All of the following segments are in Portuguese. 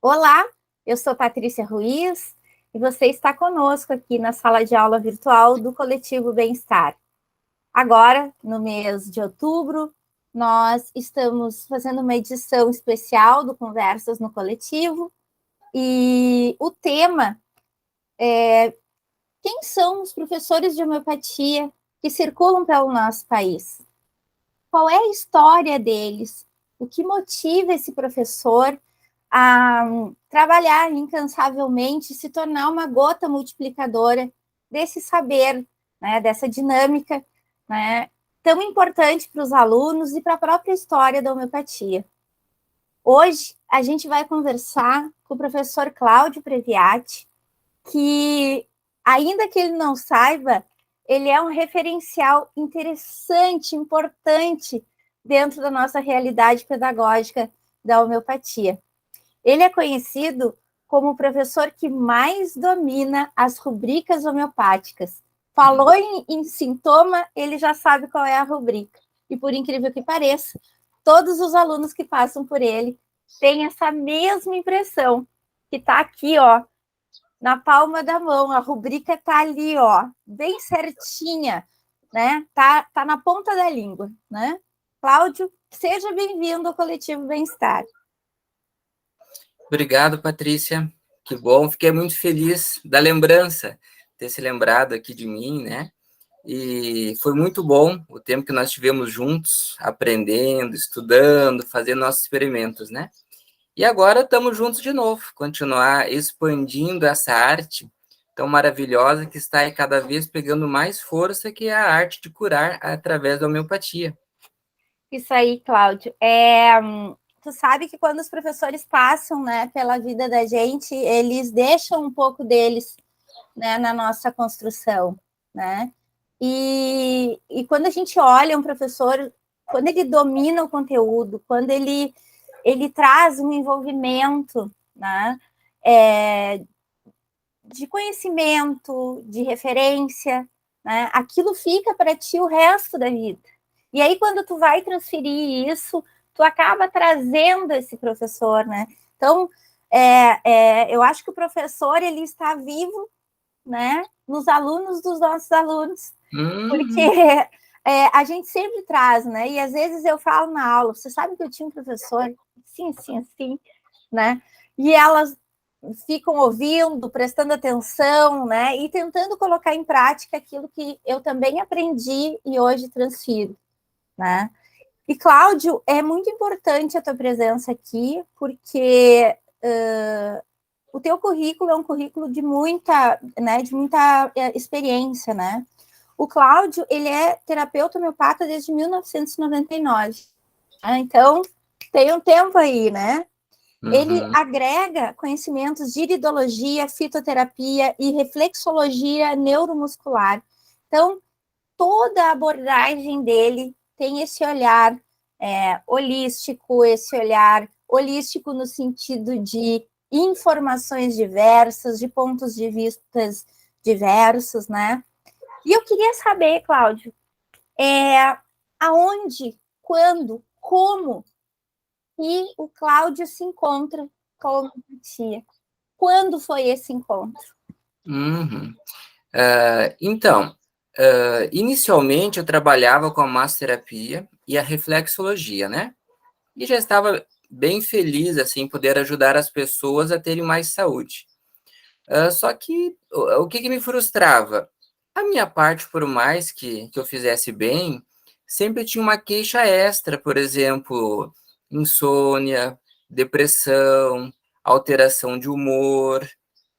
Olá, eu sou Patrícia Ruiz e você está conosco aqui na sala de aula virtual do Coletivo Bem-Estar. Agora, no mês de outubro, nós estamos fazendo uma edição especial do Conversas no Coletivo e o tema é quem são os professores de homeopatia que circulam pelo nosso país? Qual é a história deles? O que motiva esse professor a trabalhar incansavelmente, se tornar uma gota multiplicadora desse saber, né, dessa dinâmica, né, tão importante para os alunos e para a própria história da homeopatia. Hoje, a gente vai conversar com o professor Cláudio Previati, que, ainda que ele não saiba, ele é um referencial interessante, importante dentro da nossa realidade pedagógica da homeopatia. Ele é conhecido como o professor que mais domina as rubricas homeopáticas. Falou em sintoma, ele já sabe qual é a rubrica. E por incrível que pareça, todos os alunos que passam por ele têm essa mesma impressão, que está aqui, ó, na palma da mão. A rubrica está ali, ó, bem certinha, né? Tá na ponta da língua, né? Cláudio, seja bem-vindo ao Coletivo Bem-Estar. Obrigado, Patrícia. Que bom, fiquei muito feliz da lembrança, ter se lembrado aqui de mim, né? E foi muito bom o tempo que nós tivemos juntos, aprendendo, estudando, fazendo nossos experimentos, né? E agora estamos juntos de novo, continuar expandindo essa arte tão maravilhosa que está aí cada vez pegando mais força, que é a arte de curar através da homeopatia. Isso aí, Cláudio. Tu sabe que quando os professores passam, né, pela vida da gente, eles deixam um pouco deles, né, na nossa construção, né? E quando a gente olha um professor, quando ele domina o conteúdo, quando ele traz um envolvimento, né, de conhecimento, de referência, né, aquilo fica para ti o resto da vida. E aí, quando tu vai transferir isso, tu acaba trazendo esse professor, né? Então, eu acho que o professor, ele está vivo, né, nos alunos dos nossos alunos, porque a gente sempre traz, né? E às vezes eu falo na aula, você sabe que eu tinha um professor, assim, né? E elas ficam ouvindo, prestando atenção, né? E tentando colocar em prática aquilo que eu também aprendi e hoje transfiro, né? E, Cláudio, é muito importante a tua presença aqui, porque o teu currículo é um currículo de muita experiência, né? O Cláudio, ele é terapeuta homeopata desde 1999. Então, tem um tempo aí, né? Ele Uhum. agrega conhecimentos de iridologia, fitoterapia e reflexologia neuromuscular. Então, toda a abordagem dele tem esse olhar holístico no sentido de informações diversas, de pontos de vistas diversos, né? E eu queria saber, Cláudio, aonde, quando, como que o Cláudio se encontra com a homeopatia? Quando foi esse encontro? Uhum. Então, inicialmente eu trabalhava com a massoterapia e a reflexologia, né? E já estava bem feliz, assim, poder ajudar as pessoas a terem mais saúde. Só que o que me frustrava? A minha parte, por mais que eu fizesse bem, sempre tinha uma queixa extra, por exemplo, insônia, depressão, alteração de humor,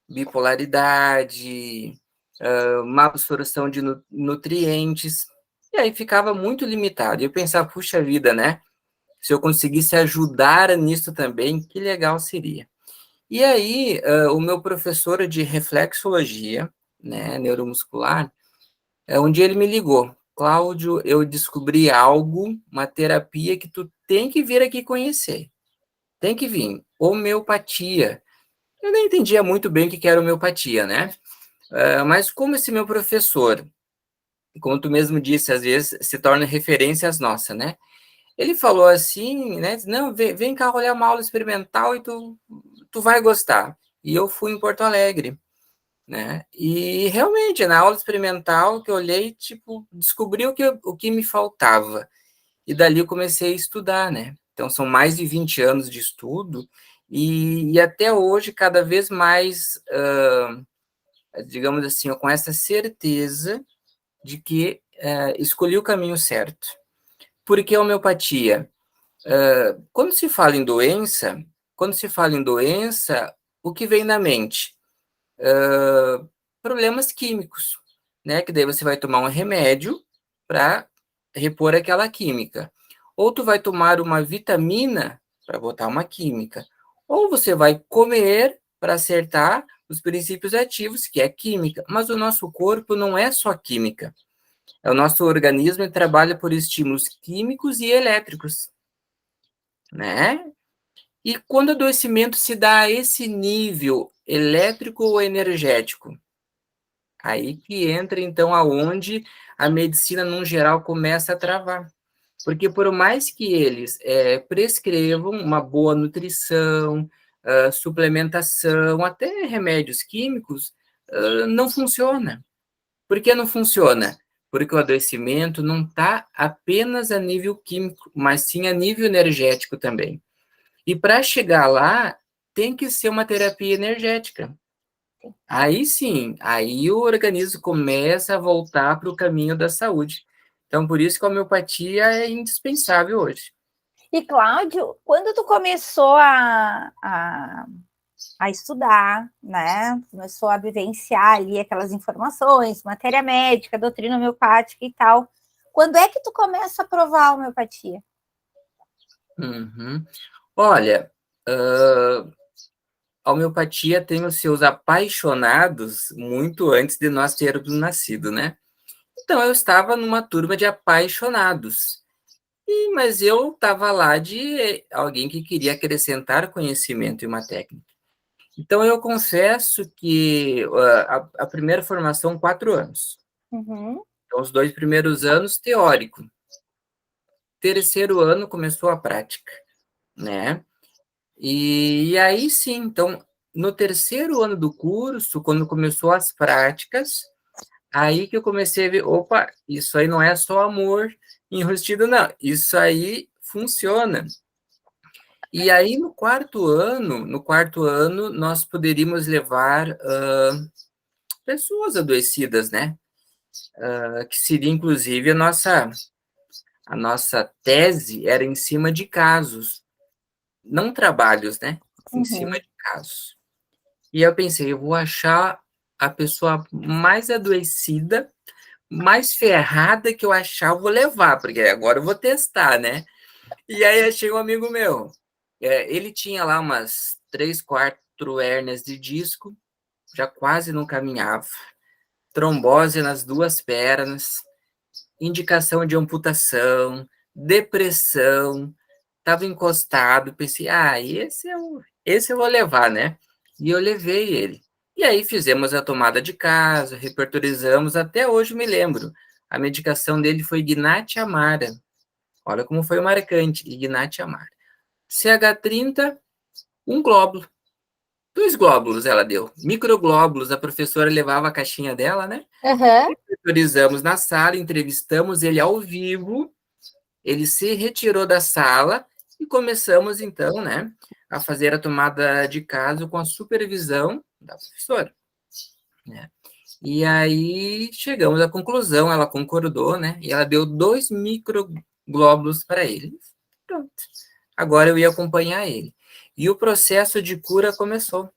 bipolaridade, má absorção de nutrientes, e aí ficava muito limitado. E eu pensava, puxa vida, né? Se eu conseguisse ajudar nisso também, que legal seria. E aí, o meu professor de reflexologia, né, neuromuscular, um dia ele me ligou. Cláudio, eu descobri algo, uma terapia que tu tem que vir aqui conhecer. Tem que vir. Homeopatia. Eu nem entendia muito bem o que era homeopatia, né? Mas como esse meu professor, como tu mesmo disse, às vezes se torna referências nossas, né? Ele falou assim, né? Não, vem cá olhar uma aula experimental e tu tu vai gostar. E eu fui em Porto Alegre, né? E realmente, na aula experimental que eu olhei, tipo, descobri o que me faltava. E dali eu comecei a estudar, né? Então, são mais de 20 anos de estudo, e até hoje, cada vez mais, digamos assim, com essa certeza de que escolhi o caminho certo. Por que a homeopatia? Quando se fala em doença, o que vem na mente? Problemas químicos, né? Que daí você vai tomar um remédio para repor aquela química. Ou tu vai tomar uma vitamina para botar uma química. Ou você vai comer para acertar os princípios ativos, que é química. Mas o nosso corpo não é só química. O nosso organismo trabalha por estímulos químicos e elétricos, né? E quando o adoecimento se dá a esse nível elétrico ou energético, aí que entra, então, aonde a medicina, no geral, começa a travar. Porque por mais que eles prescrevam uma boa nutrição, suplementação, até remédios químicos, não funciona. Por que não funciona? Porque o adoecimento não está apenas a nível químico, mas sim a nível energético também. E para chegar lá, tem que ser uma terapia energética. Aí sim, aí o organismo começa a voltar para o caminho da saúde. Então, por isso que a homeopatia é indispensável hoje. E, Cláudio, quando tu começou a estudar, né? Começou a vivenciar ali aquelas informações, matéria médica, doutrina homeopática e tal. Quando é que tu começa a provar a homeopatia? Uhum. Olha, a homeopatia tem os seus apaixonados muito antes de nós termos nascido, né? Então, eu estava numa turma de apaixonados. Mas eu estava lá de alguém que queria acrescentar conhecimento em uma técnica. Então, eu confesso que a primeira formação, 4 anos. Uhum. Então, os 2 primeiros anos, teórico. Terceiro ano, começou a prática, né? E aí, sim, então, no terceiro ano do curso, quando começou as práticas, aí que eu comecei a ver, opa, isso aí não é só amor enrustido, não. Isso aí funciona. E aí, no quarto ano, nós poderíamos levar pessoas adoecidas, né? Que seria, inclusive, a nossa tese era em cima de casos, não trabalhos, né? Em cima Uhum. de casos. E eu pensei, eu vou achar a pessoa mais adoecida, mais ferrada que eu achar, eu vou levar, porque agora eu vou testar, né? E aí achei um amigo meu. Ele tinha lá umas 3, 4 hérnias de disco, já quase não caminhava, trombose nas 2 pernas, indicação de amputação, depressão, estava encostado, pensei, esse eu vou levar, né? E eu levei ele. E aí fizemos a tomada de caso, repertorizamos, até hoje me lembro. A medicação dele foi Gnat Amara. Olha como foi marcante, Gnat Amara. CH30, um glóbulo. 2 glóbulos ela deu. Microglóbulos, a professora levava a caixinha dela, né? Uhum. Autorizamos na sala, entrevistamos ele ao vivo, ele se retirou da sala e começamos, então, né, a fazer a tomada de caso com a supervisão da professora, né? E aí chegamos à conclusão, ela concordou, né? E ela deu 2 microglóbulos para ele. Pronto. Agora eu ia acompanhar ele. E o processo de cura começou.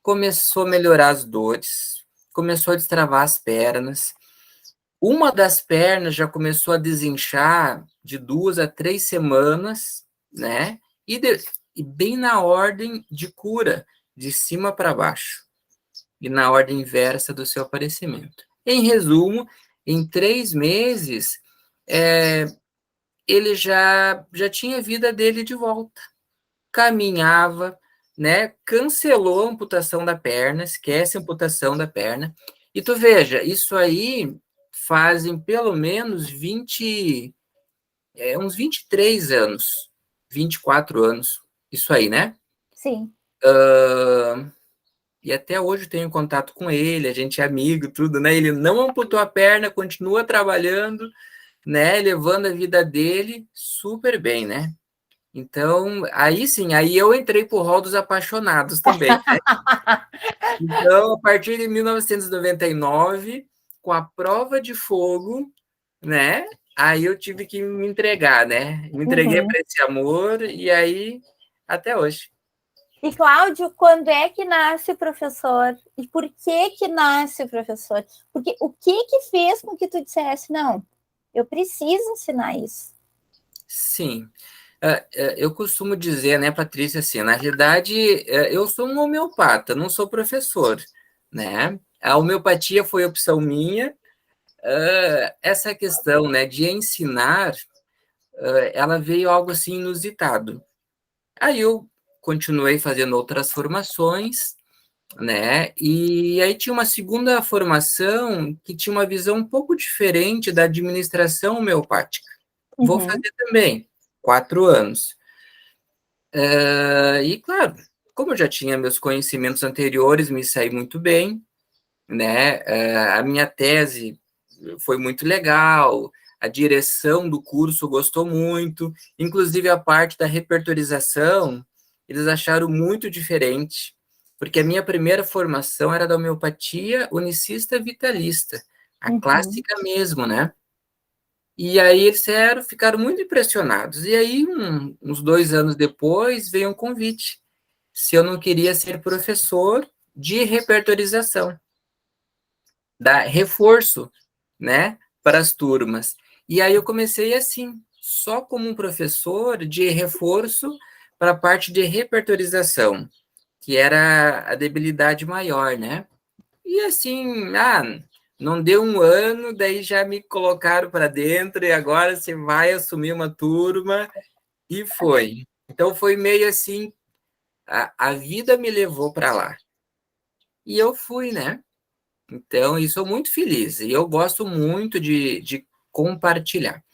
Começou a melhorar as dores, começou a destravar as pernas. Uma das pernas já começou a desinchar de 2 a 3 semanas, né? E bem na ordem de cura, de cima para baixo, e na ordem inversa do seu aparecimento. Em resumo, em 3 meses, ele já tinha a vida dele de volta. Caminhava, né? Cancelou a amputação da perna, esquece a amputação da perna. E tu veja, isso aí fazem pelo menos uns 23 anos, 24 anos, isso aí, né? Sim. E até hoje eu tenho contato com ele, a gente é amigo, tudo, né? Ele não amputou a perna, continua trabalhando, né? Levando a vida dele super bem, né? Então, aí sim, aí eu entrei pro rol dos apaixonados também, né? Então, a partir de 1999, com a prova de fogo, né? Aí eu tive que me entregar, né? Me entreguei Uhum. para esse amor e aí até hoje. E, Cláudio, quando é que nasce o professor? E por que que nasce o professor? Porque o que que fez com que tu dissesse, não, eu preciso ensinar isso? Sim. Eu costumo dizer, né, Patrícia, assim, na realidade, eu sou um homeopata, não sou professor, né? A homeopatia foi opção minha. Essa questão, né, de ensinar, ela veio algo assim inusitado. Aí eu continuei fazendo outras formações, né? E aí tinha uma segunda formação que tinha uma visão um pouco diferente da administração homeopática. Vou Uhum. fazer também 4 anos. E claro, como eu já tinha meus conhecimentos anteriores, me saí muito bem, né? A minha tese foi muito legal, a direção do curso gostou muito, inclusive a parte da repertorização, eles acharam muito diferente, porque a minha primeira formação era da homeopatia unicista vitalista, a Uhum. clássica mesmo, né? E aí eles ficaram muito impressionados. E aí, uns 2 anos depois, veio um convite se eu não queria ser professor de repertorização, dar reforço, né, para as turmas. E aí eu comecei assim, só como um professor de reforço para a parte de repertorização, que era a debilidade maior, né? E assim, não deu um ano, daí já me colocaram para dentro e agora você vai assumir uma turma e foi. Então foi meio assim, a vida me levou para lá. E eu fui, né? Então, e sou muito feliz. E eu gosto muito de compartilhar.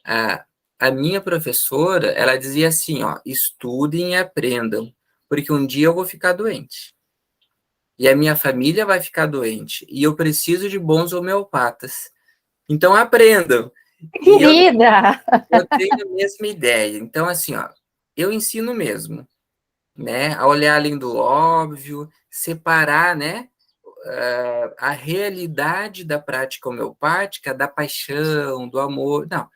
A, a minha professora, ela dizia assim, ó, estudem e aprendam, porque um dia eu vou ficar doente. E a minha família vai ficar doente. E eu preciso de bons homeopatas. Então, aprendam. E Querida! eu tenho a mesma ideia. Então, assim, ó, eu ensino mesmo, né? A olhar além do óbvio, separar, né? A realidade da prática homeopática, da paixão, do amor. Não,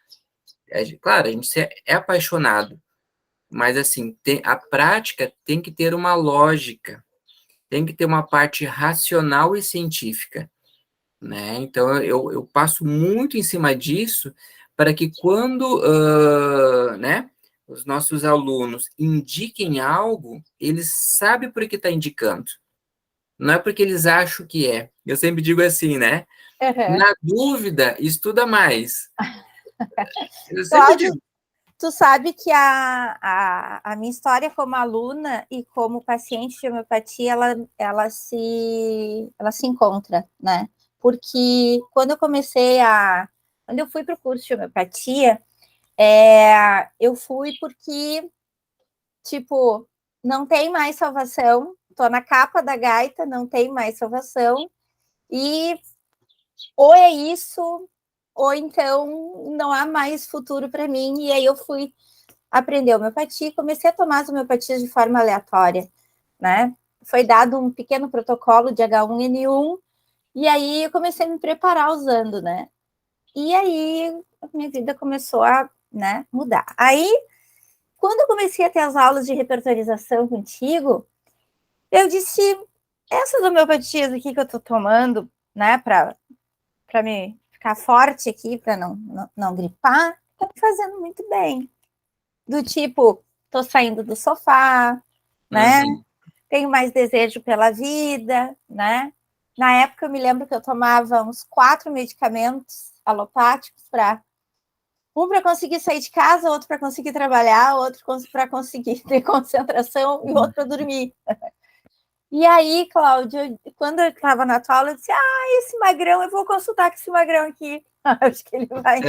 claro, a gente é apaixonado, mas assim, a prática tem que ter uma lógica, tem que ter uma parte racional e científica, né? Então, eu passo muito em cima disso para que quando, né, os nossos alunos indiquem algo, eles sabem por que está indicando. Não é porque eles acham que é. Eu sempre digo assim, né? Uhum. Na dúvida, estuda mais. Eu sempre Cláudio, digo. tu sabe que a minha história como aluna e como paciente de homeopatia, ela se encontra, né? Porque quando eu fui para o curso de homeopatia, eu fui porque, tipo, não tem mais salvação, tô na capa da gaita, não tem mais salvação, e ou é isso, ou então não há mais futuro para mim, e aí eu fui aprender homeopatia e comecei a tomar as homeopatias de forma aleatória, né? Foi dado um pequeno protocolo de H1N1 e aí eu comecei a me preparar usando, né? E aí a minha vida começou a, né, mudar. Aí, quando eu comecei a ter as aulas de repertorização contigo, eu disse, essas homeopatias aqui que eu tô tomando, né, para me ficar forte aqui, para não gripar, tá me fazendo muito bem. Do tipo, tô saindo do sofá, né? Uhum, Tenho mais desejo pela vida, né? Na época eu me lembro que eu tomava uns 4 medicamentos alopáticos para um para conseguir sair de casa, outro para conseguir trabalhar, outro para conseguir ter concentração e outro para dormir. E aí, Cláudio, quando eu estava na tua aula, eu disse: esse magrão, eu vou consultar com esse magrão aqui. Acho que ele vai...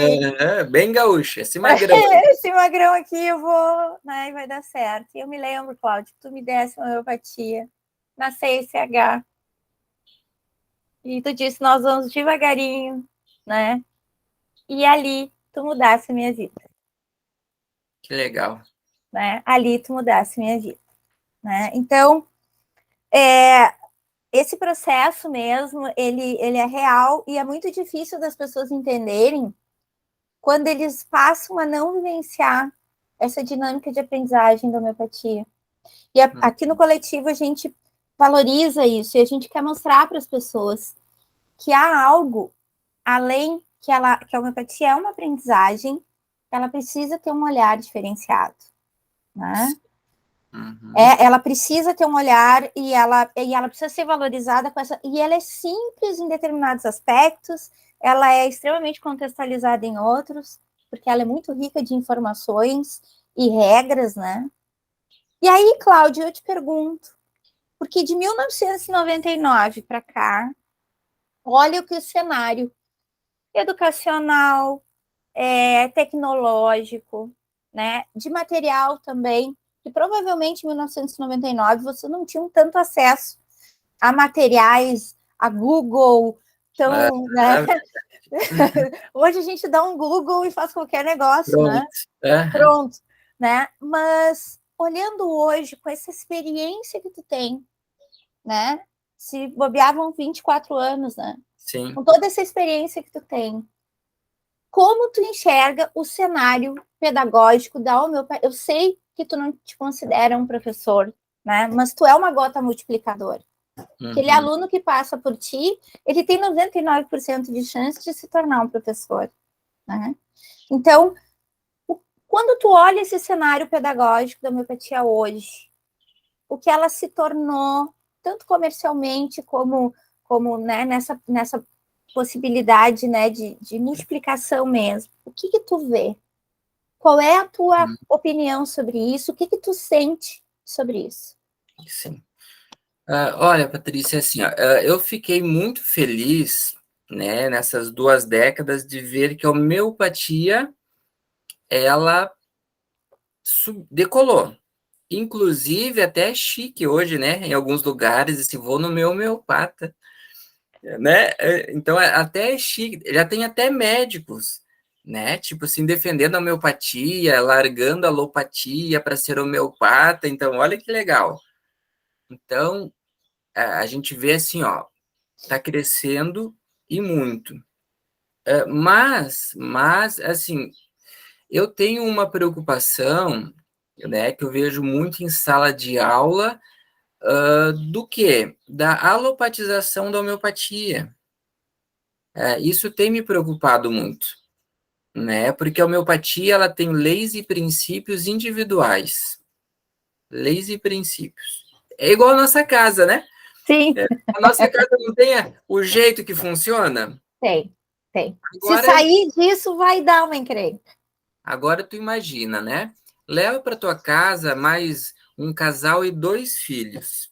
Bem gaúcho, esse magrão. Esse magrão aqui eu vou, né, e vai dar certo. E eu me lembro, Cláudio, que tu me desse uma homeopatia na CSH. E tu disse, nós vamos devagarinho, né? E ali tu mudasse a minha vida. Que legal. Né? Ali tu mudasse a minha vida. Né? Então, esse processo mesmo, ele é real e é muito difícil das pessoas entenderem quando eles passam a não vivenciar essa dinâmica de aprendizagem da homeopatia. E aqui no coletivo a gente valoriza isso e a gente quer mostrar para as pessoas que há algo além que a homeopatia é uma aprendizagem, ela precisa ter um olhar diferenciado, né? Ela precisa ter um olhar e ela precisa ser valorizada com essa. E ela é simples em determinados aspectos, ela é extremamente contextualizada em outros, porque ela é muito rica de informações e regras, né? E aí, Cláudia, eu te pergunto, porque de 1999 para cá, olha o que o cenário educacional, tecnológico, né, de material também, que provavelmente em 1999 você não tinha tanto acesso a materiais, a Google, então, né? Hoje a gente dá um Google e faz qualquer negócio, Pronto. né? Pronto, né? Mas olhando hoje com essa experiência que tu tem, né? Se bobeavam 24 anos, né? Sim. Com toda essa experiência que tu tem, como tu enxerga o cenário pedagógico da homeopatia? Eu sei que tu não te considera um professor, né? Mas tu é uma gota multiplicadora. Aquele aluno que passa por ti, ele tem 99% de chance de se tornar um professor, né? Então, quando tu olha esse cenário pedagógico da homeopatia hoje, o que ela se tornou, tanto comercialmente como né, nessa possibilidade, né, de multiplicação mesmo. O que tu vê? Qual é a tua opinião sobre isso? O que tu sente sobre isso? Sim. Olha, Patrícia, assim, eu fiquei muito feliz, né, nessas 2 décadas de ver que a homeopatia, ela decolou. Inclusive, até é chique hoje, né, em alguns lugares, assim, vou no meu homeopata, né? Então, até é chique, já tem até médicos, né? Tipo assim, defendendo a homeopatia, largando a alopatia para ser homeopata. Então, olha que legal. Então, a gente vê assim, ó, tá crescendo e muito. Mas, assim, eu tenho uma preocupação, né, que eu vejo muito em sala de aula, do quê? Da alopatização da homeopatia. Isso tem me preocupado muito, né? Porque a homeopatia, ela tem leis e princípios individuais. Leis e princípios. É igual a nossa casa, né? Sim. A nossa casa não tem o jeito que funciona? Tem. Se Agora, sair disso, vai dar uma encrenca. agora tu imagina, né? Leva para tua casa mais um casal e 2 filhos.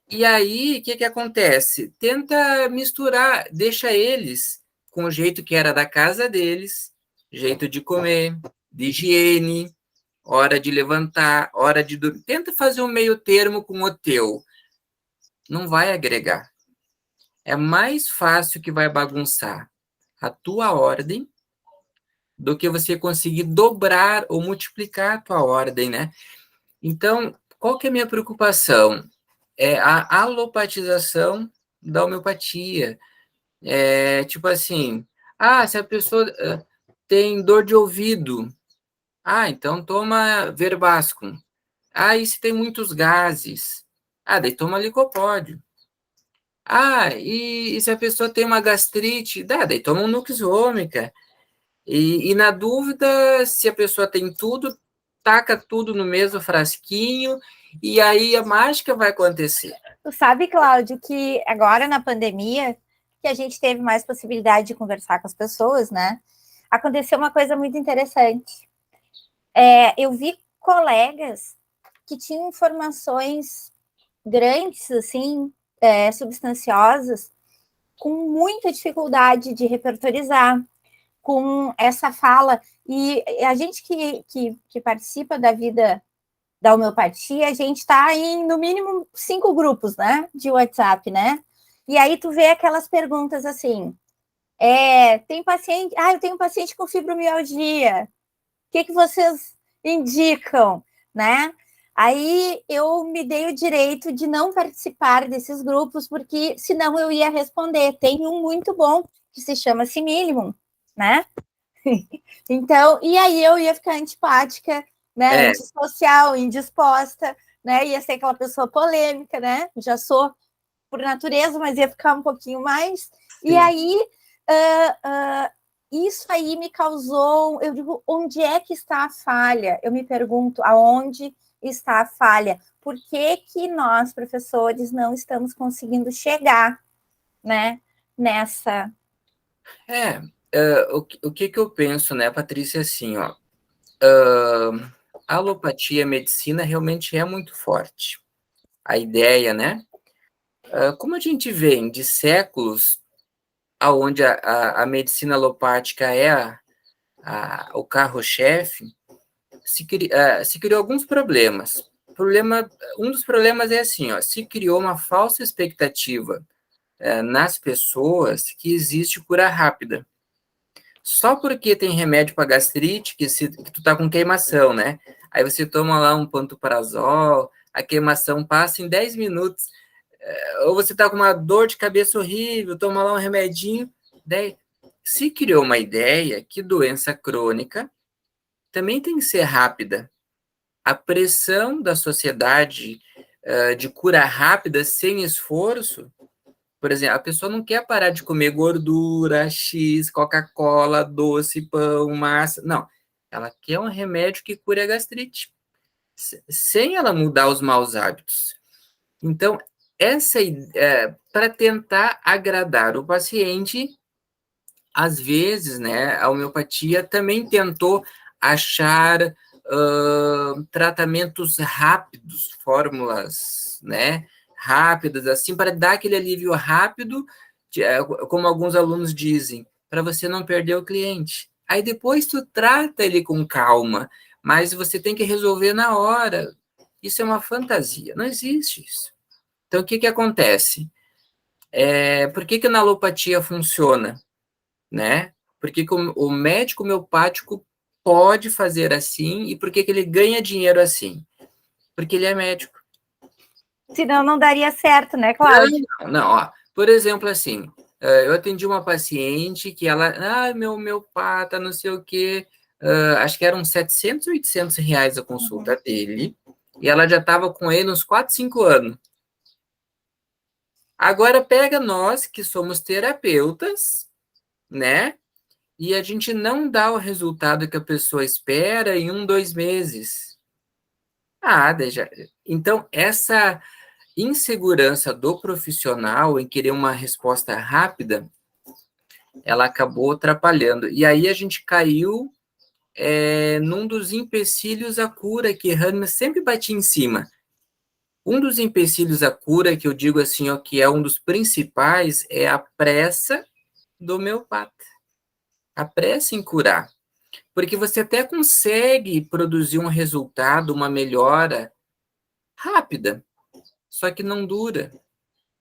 E aí, o que que acontece? Tenta misturar, deixa eles com o jeito que era da casa deles, jeito de comer, de higiene, hora de levantar, hora de dormir. Tenta fazer um meio termo com o teu. Não vai agregar. É mais fácil que vai bagunçar a tua ordem do que você conseguir dobrar ou multiplicar a tua ordem, né? Então, qual que é a minha preocupação? É a alopatização da homeopatia. Tipo assim, se a pessoa tem dor de ouvido, então toma Verbascum. E se tem muitos gases? Daí toma Licopódio. E se a pessoa tem uma gastrite? Daí toma um Nux Vomica. E na dúvida, se a pessoa tem tudo, taca tudo no mesmo frasquinho e aí a mágica vai acontecer. Tu sabe, Cláudio, que agora na pandemia, que a gente teve mais possibilidade de conversar com as pessoas, né? Aconteceu uma coisa muito interessante. Eu vi colegas que tinham informações grandes, assim, substanciosas, com muita dificuldade de repertorizar, com essa fala. E a gente que participa da vida da homeopatia, a gente está em, no mínimo, 5 grupos, né, de WhatsApp, né? E aí tu vê aquelas perguntas assim, tem paciente, eu tenho um paciente com fibromialgia, o que vocês indicam, né? Aí eu me dei o direito de não participar desses grupos, porque senão eu ia responder. Tem um muito bom que se chama Simillimum, né? Então, e aí eu ia ficar antipática, né? Antissocial, indisposta, né? Ia ser aquela pessoa polêmica, né? Já sou por natureza, mas ia ficar um pouquinho mais. Sim. E aí, isso aí me causou, eu digo, onde é que está a falha? Eu me pergunto, aonde está a falha? Por que que nós, professores, não estamos conseguindo chegar, né, nessa... O que eu penso, né, Patrícia, assim, ó, a alopatia, a medicina realmente é muito forte. A ideia, né, como a gente vem de séculos aonde a medicina alopática é o carro-chefe, se criou alguns problemas. Um dos problemas é assim, ó, se criou uma falsa expectativa nas pessoas que existe cura rápida. Só porque tem remédio para gastrite, que tu tá com queimação, né? Aí você toma lá um pantoprazol, a queimação passa em 10 minutos. Ou você tá com uma dor de cabeça horrível, toma lá um remedinho. Daí, se criou uma ideia que doença crônica também tem que ser rápida. A pressão da sociedade de cura rápida, sem esforço, por exemplo, a pessoa não quer parar de comer gordura, X, Coca-Cola, doce, pão, massa. Não. Ela quer um remédio que cure a gastrite, sem ela mudar os maus hábitos. Então, para tentar agradar o paciente, às vezes, né, a homeopatia também tentou achar tratamentos rápidos, fórmulas, né, rápidas, assim, para dar aquele alívio rápido, como alguns alunos dizem, para você não perder o cliente. Aí depois tu trata ele com calma, mas você tem que resolver na hora. Isso é uma fantasia, não existe isso. Então, o que acontece? Por que na alopatia funciona? Né? Por que o médico homeopático pode fazer assim e por que ele ganha dinheiro assim? Porque ele é médico. Senão não daria certo, né, Cláudio? Não, ó. Por exemplo, assim, eu atendi uma paciente que ela, meu homeopata, não sei o quê, acho que eram 700, 800 reais a consulta dele, e ela já estava com ele uns 4, 5 anos. Agora pega nós, que somos terapeutas, né? E a gente não dá o resultado que a pessoa espera em 1, 2 meses. Então, essa insegurança do profissional em querer uma resposta rápida, ela acabou atrapalhando. E aí a gente caiu num dos empecilhos à cura que Hahnemann sempre batia em cima. Um dos empecilhos à cura, que eu digo assim, ó, que é um dos principais, é a pressa do homeopata. A pressa em curar. Porque você até consegue produzir um resultado, uma melhora rápida, só que não dura,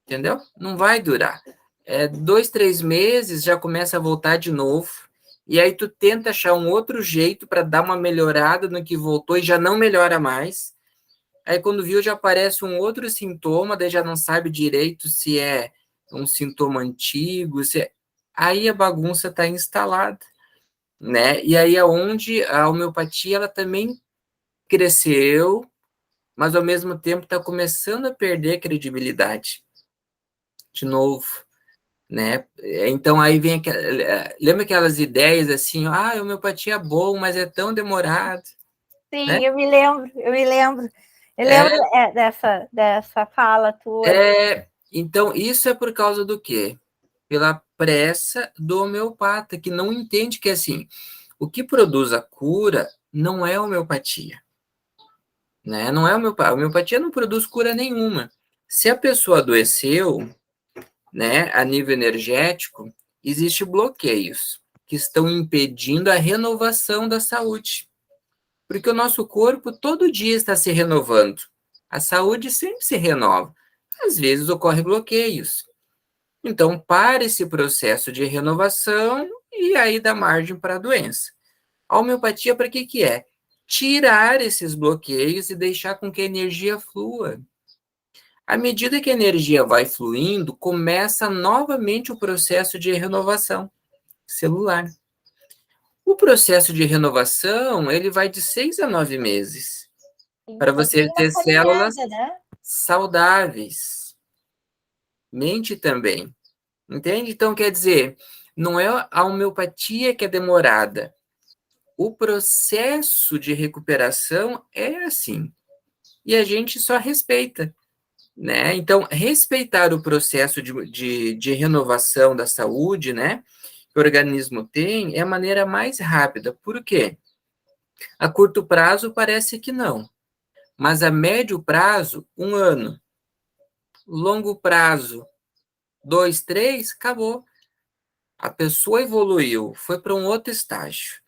entendeu? Não vai durar. 2, 3 meses já começa a voltar de novo, e aí tu tenta achar um outro jeito para dar uma melhorada no que voltou e já não melhora mais. Aí quando viu já aparece um outro sintoma, daí já não sabe direito se é um sintoma antigo, aí a bagunça está instalada. Né? E aí é onde a homeopatia ela também cresceu, mas ao mesmo tempo está começando a perder credibilidade de novo, né? Então aí vem lembra aquelas ideias assim, a homeopatia é bom, mas é tão demorado. Sim, né? eu me lembro. Eu lembro dessa fala tua. Então isso é por causa do quê? Pela pressa do homeopata, que não entende que assim, o que produz a cura não é a homeopatia. Né? Não é a homeopatia não produz cura nenhuma. Se a pessoa adoeceu, né, a nível energético, existem bloqueios. que estão impedindo a renovação da saúde. Porque o nosso corpo todo dia está se renovando. A saúde sempre se renova. Às vezes ocorrem bloqueios. Então, para esse processo de renovação e aí dá margem para a doença. A homeopatia, para que que é? Tirar esses bloqueios e deixar com que a energia flua. À medida que a energia vai fluindo, começa novamente o processo de renovação celular. O processo de renovação, ele vai de 6 a 9 meses, para você ter células né? saudáveis. Mente também. Entende? Então, quer dizer, não é a homeopatia que é demorada. O processo de recuperação é assim. E a gente só respeita, né? Então, respeitar o processo de renovação da saúde, né? Que o organismo tem, é a maneira mais rápida. Por quê? A curto prazo parece que não. Mas a médio prazo, 1 ano. Longo prazo, 2, 3, acabou. A pessoa evoluiu, foi para um outro estágio.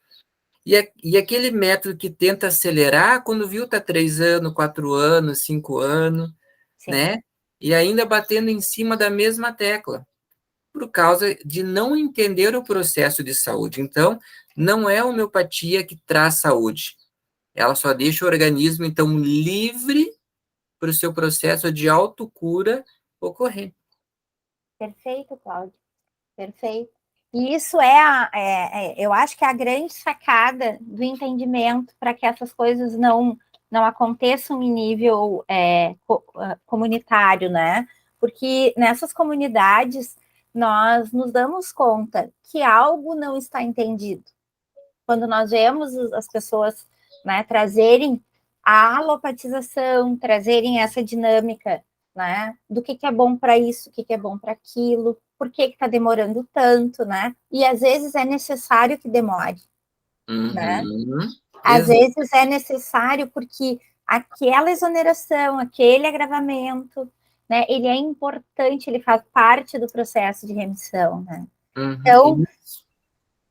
E aquele método que tenta acelerar, quando viu, está 3 anos, 4 anos, 5 anos, Sim. né? E ainda batendo em cima da mesma tecla, por causa de não entender o processo de saúde. Então, não é a homeopatia que traz saúde. Ela só deixa o organismo, então, livre para o seu processo de autocura ocorrer. Perfeito, Cláudio. Perfeito. E isso eu acho que é a grande sacada do entendimento para que essas coisas não aconteçam em nível comunitário, né? Porque nessas comunidades nós nos damos conta que algo não está entendido. Quando nós vemos as pessoas, né, trazerem a alopatização, trazerem essa dinâmica, né, do que é bom para isso, o que é bom para aquilo, por que está demorando tanto, né? E às vezes é necessário que demore, né? Às vezes é necessário porque aquela exoneração, aquele agravamento, né, ele é importante, ele faz parte do processo de remissão, né? Então,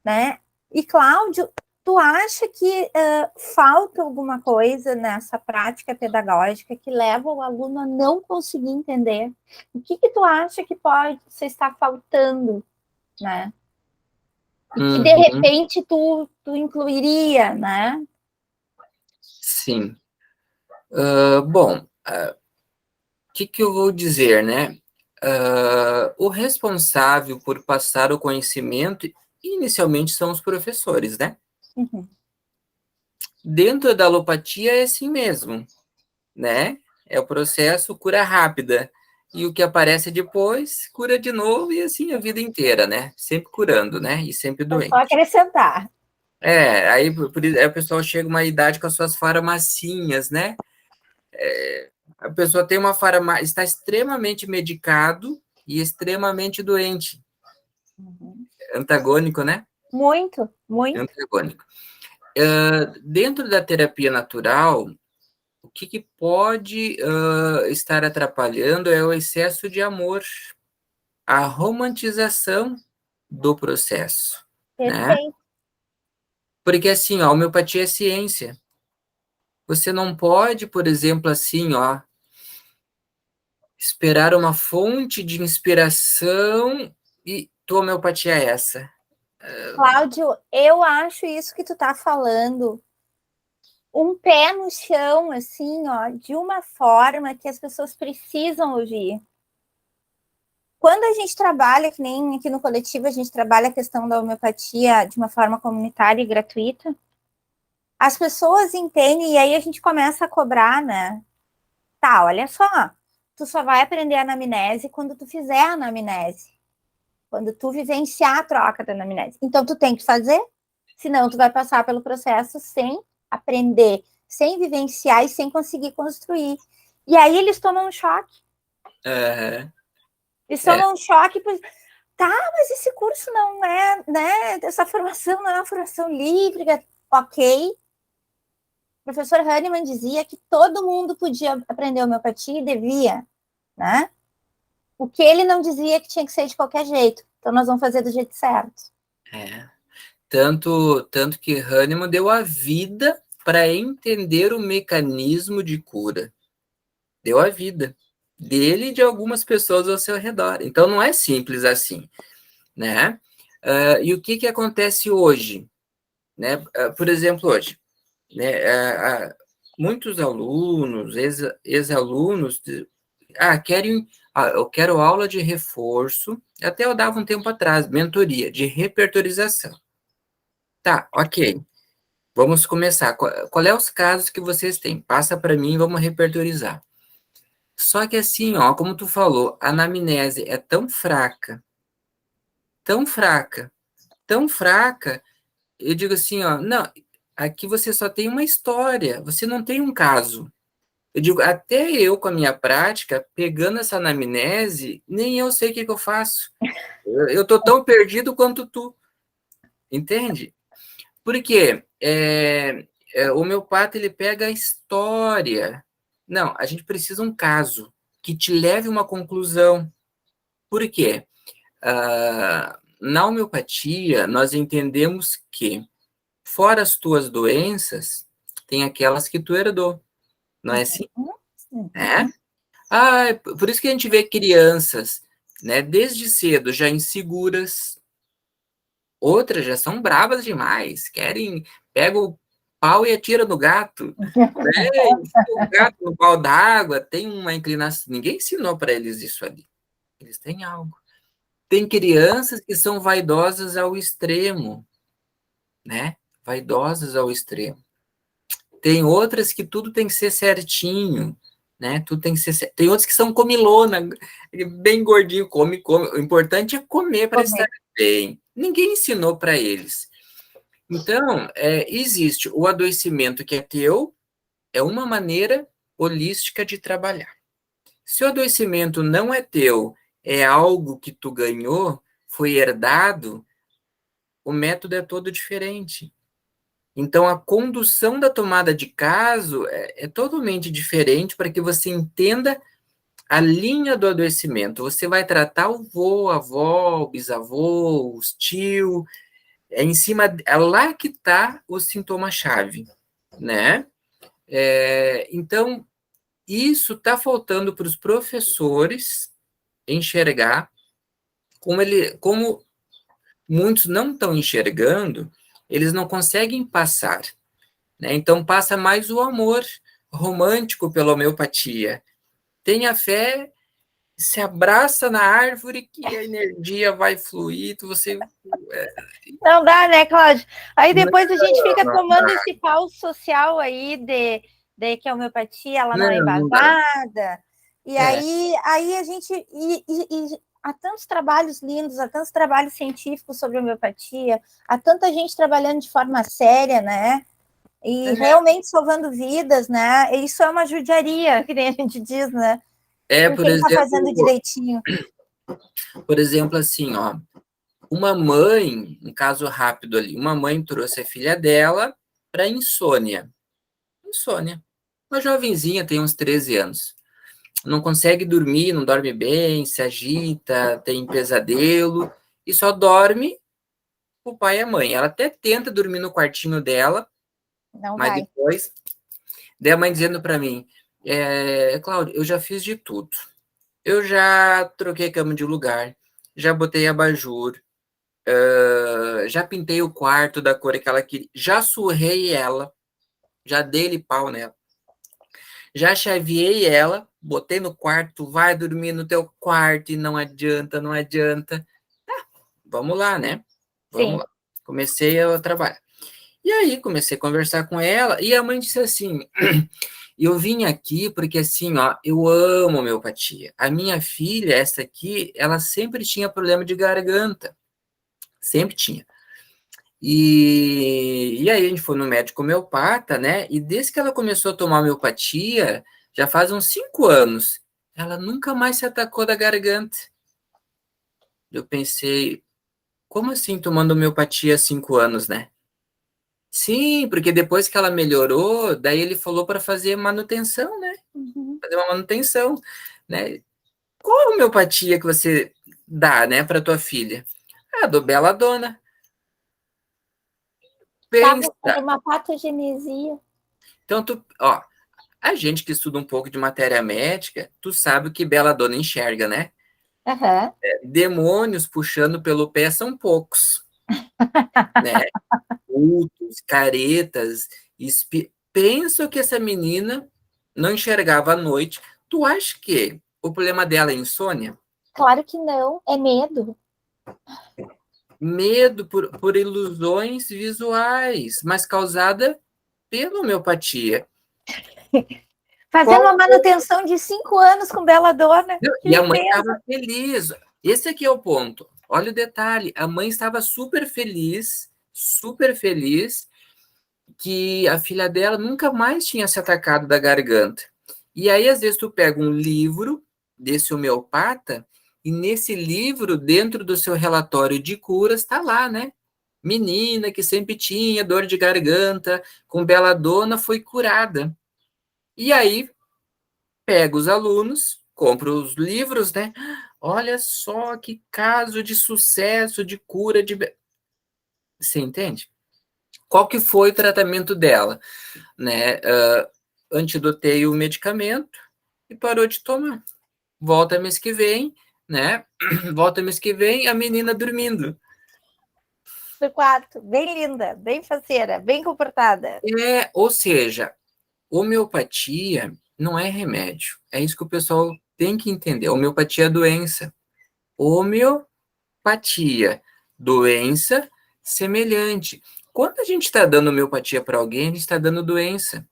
né? E Cláudio, tu acha que falta alguma coisa nessa prática pedagógica que leva o aluno a não conseguir entender? O que tu acha que pode estar faltando, né? E que de repente tu incluiria, né? Sim. Bom, o que eu vou dizer, né? O responsável por passar o conhecimento, inicialmente, são os professores, né? Uhum. Dentro da alopatia é assim mesmo, né? É o processo cura rápida. E o que aparece depois, cura de novo, e assim a vida inteira, né? Sempre curando, né? E sempre É só doente. acrescentar. Aí o pessoal chega a uma idade com as suas farmacinhas, né? A pessoa tem uma farmácia, está extremamente medicado e extremamente doente. Uhum. Antagônico, né? Muito, muito. Antagônico. Dentro da terapia natural, o que pode estar atrapalhando é o excesso de amor, a romantização do processo, né? Perfeito. Porque, assim, a homeopatia é ciência. Você não pode, por exemplo, assim, esperar uma fonte de inspiração e tua homeopatia é essa. Cláudio, eu acho isso que tu tá falando um pé no chão, assim, de uma forma que as pessoas precisam ouvir. Quando a gente trabalha, que nem aqui no coletivo, a gente trabalha a questão da homeopatia de uma forma comunitária e gratuita, as pessoas entendem e aí a gente começa a cobrar, né? Tá, olha só, tu só vai aprender a anamnese quando tu fizer a anamnese, quando tu vivenciar a troca da anamnese. Então, tu tem que fazer, senão tu vai passar pelo processo sem aprender, sem vivenciar e sem conseguir construir. E aí eles tomam um choque. Eles tomam um choque, tá, mas esse curso não é, né, essa formação não é uma formação livre, ok. O professor Hahnemann dizia que todo mundo podia aprender homeopatia e devia, né? O que ele não dizia que tinha que ser de qualquer jeito. Então, nós vamos fazer do jeito certo. Tanto que Hahnemann deu a vida para entender o mecanismo de cura. Deu a vida dele e de algumas pessoas ao seu redor. Então, não é simples assim, né? E o que acontece hoje? Né? Por exemplo, hoje, né? Muitos alunos, ex-alunos, querem, eu quero aula de reforço, até eu dava um tempo atrás, mentoria, de repertorização. Tá, ok. Vamos começar. Qual é os casos que vocês têm? Passa para mim e vamos repertorizar. Só que assim, ó, como tu falou, a anamnese é tão fraca, tão fraca, tão fraca, eu digo assim, ó, não, aqui você só tem uma história, você não tem um caso. Eu digo, até eu com a minha prática, pegando essa anamnese, nem eu sei o que eu faço. Eu tô tão perdido quanto tu, entende? Porque o homeopata, ele pega a história. Não, a gente precisa um caso que te leve a uma conclusão. Por quê? Na homeopatia, nós entendemos que, fora as tuas doenças, tem aquelas que tu herdou. Não é assim? É? Por isso que a gente vê crianças, né, desde cedo já inseguras, outras já são bravas demais, pega o pau e atira no gato, né? Enfia o gato no pau d'água, tem uma inclinação, ninguém ensinou para eles isso ali, eles têm algo. Tem crianças que são vaidosas ao extremo, né? Vaidosas ao extremo. Tem outras que tudo tem que ser certinho, né? Tudo tem que ser. Tem outros que são comilona, bem gordinho, come. O importante é comer para estar bem. Ninguém ensinou para eles. Então, existe o adoecimento que é teu, é uma maneira holística de trabalhar. Se o adoecimento não é teu, é algo que tu ganhou, foi herdado, o método é todo diferente. Então, a condução da tomada de caso é totalmente diferente para que você entenda a linha do adoecimento. Você vai tratar o vô, a avó, o bisavô, os tio, é lá que está o sintoma-chave, né? Então, isso está faltando para os professores enxergar, como muitos não estão enxergando, eles não conseguem passar, né? Então, passa mais o amor romântico pela homeopatia. Tenha fé, se abraça na árvore que a energia vai fluir, você... Não dá, né, Cláudio? Aí depois a gente fica tomando esse falso social aí de que a homeopatia ela não é embasada. E aí a gente... E há tantos trabalhos lindos, há tantos trabalhos científicos sobre homeopatia, há tanta gente trabalhando de forma séria, né? E realmente salvando vidas, né? Isso é uma judiaria, que nem a gente diz, né? Por Quem exemplo, está fazendo direitinho. Por exemplo, assim, ó, uma mãe, um caso rápido ali, uma mãe trouxe a filha dela para insônia. Insônia. Uma jovenzinha, tem uns 13 anos. Não consegue dormir, não dorme bem, se agita, tem pesadelo, e só dorme o pai e a mãe. Ela até tenta dormir no quartinho dela, Não mas vai. depois... Daí a mãe dizendo para mim, Cláudio, eu já fiz de tudo. Eu já troquei cama de lugar, já botei abajur, já pintei o quarto da cor que ela queria, já surrei ela, já dei-lhe pau nela, já chaveei ela, botei no quarto, vai dormir no teu quarto e não adianta, não adianta. Tá, vamos lá, né? Vamos lá. Comecei a trabalhar. E aí, comecei a conversar com ela, e a mãe disse assim, eu vim aqui porque, assim, ó, eu amo homeopatia. A minha filha, essa aqui, ela sempre tinha problema de garganta. Sempre tinha. E aí a gente foi no médico homeopata, né? E desde que ela começou a tomar homeopatia, já faz uns 5 anos, ela nunca mais se atacou da garganta. Eu pensei, como assim tomando homeopatia há 5 anos, né? Sim, porque depois que ela melhorou, daí ele falou para fazer manutenção, né? Fazer uma manutenção, né? Qual a homeopatia que você dá, né, para tua filha? Do Belladonna. Estava com Pensa. uma patogenesia. Então, a gente que estuda um pouco de matéria médica, tu sabe o que Belladonna enxerga, né? Aham. Demônios puxando pelo pé são poucos, né? Cultos, caretas, pensa que essa menina não enxergava à noite. Tu acha que o problema dela é insônia? Claro que não, é medo. Medo por ilusões visuais, mas causada pela homeopatia. Fazendo Qual uma manutenção de 5 anos com Bela Dona. E Que a mãe pensa. estava feliz. Esse aqui é o ponto. Olha o detalhe. A mãe estava super feliz, que a filha dela nunca mais tinha se atacado da garganta. E aí, às vezes, tu pega um livro desse homeopata, e nesse livro, dentro do seu relatório de curas, está lá, né? Menina que sempre tinha dor de garganta, com Belladonna foi curada. E aí, pega os alunos, compra os livros, né? Olha só que caso de sucesso, de cura de. Você entende? Qual que foi o tratamento dela? Né? Antidotei o medicamento e parou de tomar. Volta mês que vem, né? Volta mês que vem, a menina dormindo. Do quarto, bem linda, bem faceira, bem comportada. Ou seja, homeopatia não é remédio. É isso que o pessoal tem que entender. Homeopatia é doença. Homeopatia, doença semelhante. Quando a gente está dando homeopatia para alguém, a gente está dando doença.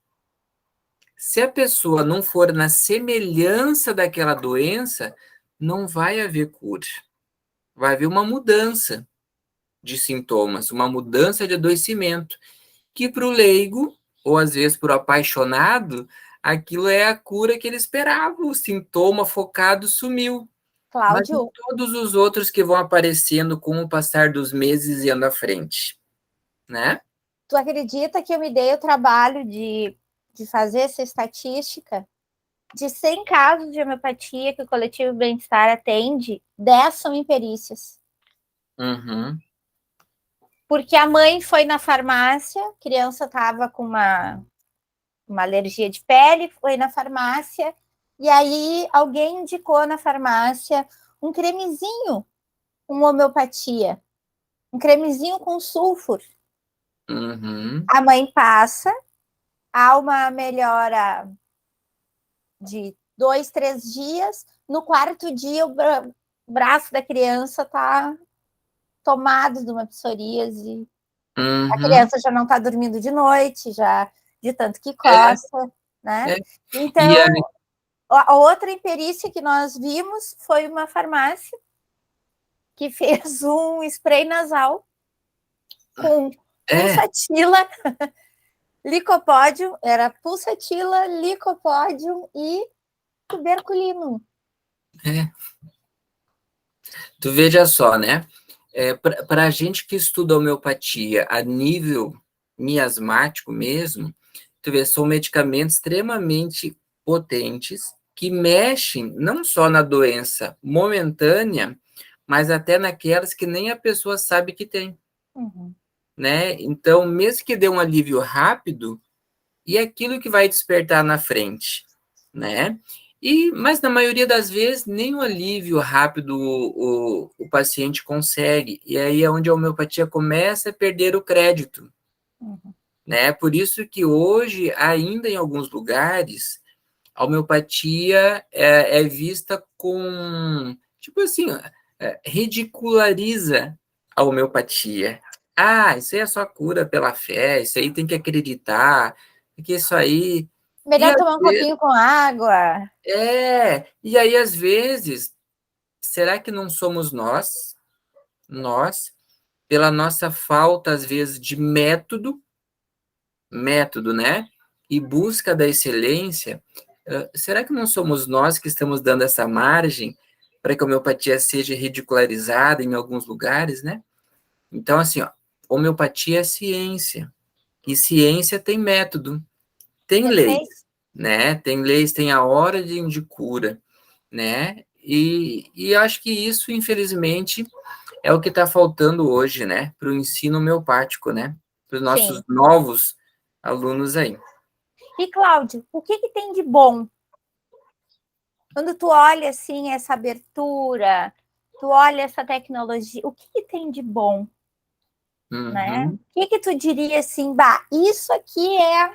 Se a pessoa não for na semelhança daquela doença, não vai haver cura. Vai haver uma mudança de sintomas, uma mudança de adoecimento, que para o leigo, ou às vezes para o apaixonado, aquilo é a cura que ele esperava, o sintoma focado sumiu. Mas e Cláudio, todos os outros que vão aparecendo com o passar dos meses e indo à frente, né? tu acredita que eu me dei o trabalho de fazer essa estatística? De 100 casos de homeopatia que o Coletivo Bem-Estar atende, 10 são imperícias. Uhum. Porque a mãe foi na farmácia, a criança estava com uma alergia de pele, foi na farmácia, e aí alguém indicou na farmácia um cremezinho com homeopatia, um cremezinho com sulfur. Uhum. A mãe passa, há uma melhora de 2, 3 dias, no quarto dia o braço da criança está tomado de uma psoríase, a Uhum. criança já não está dormindo de noite, já de tanto que É, coça, né? é. E Então, a outra imperícia que nós vimos foi uma farmácia que fez um spray nasal com é, pulsatila, licopódium, era pulsatila, licopódium e tuberculino. é. Tu veja só, né? Para a gente que estuda homeopatia a nível miasmático mesmo, tu vê, são medicamentos extremamente potentes que mexem não só na doença momentânea, mas até naquelas que nem a pessoa sabe que tem, Uhum. né? Então, mesmo que dê um alívio rápido, e é aquilo que vai despertar na frente, né? Mas na maioria das vezes, nem o alívio rápido o paciente consegue, e aí é onde a homeopatia começa a perder o crédito, Uhum. né? Por isso que hoje, ainda em alguns lugares, a homeopatia é vista com, tipo assim, ridiculariza a homeopatia. Ah, isso aí é só cura pela fé, isso aí tem que acreditar, porque isso aí. E, Melhor às tomar um vezes, copinho com água. e aí, às vezes, será que não somos nós, pela nossa falta, às vezes, de método, né? E busca da excelência, será que não somos nós que estamos dando essa margem para que a homeopatia seja ridicularizada em alguns lugares, né? Então, assim, ó, homeopatia é ciência, e ciência tem método, tem leis, Perfeito. né? Tem leis, tem a ordem de cura, né? E eu acho que isso, infelizmente, é o que está faltando hoje, né? Para o ensino homeopático, né? para os nossos Sim. novos alunos aí. E, Cláudio, o que tem de bom? Quando tu olha, assim, essa abertura, tu olha essa tecnologia, o que tem de bom, né? Uhum. O que tu diria, assim, bah, isso aqui é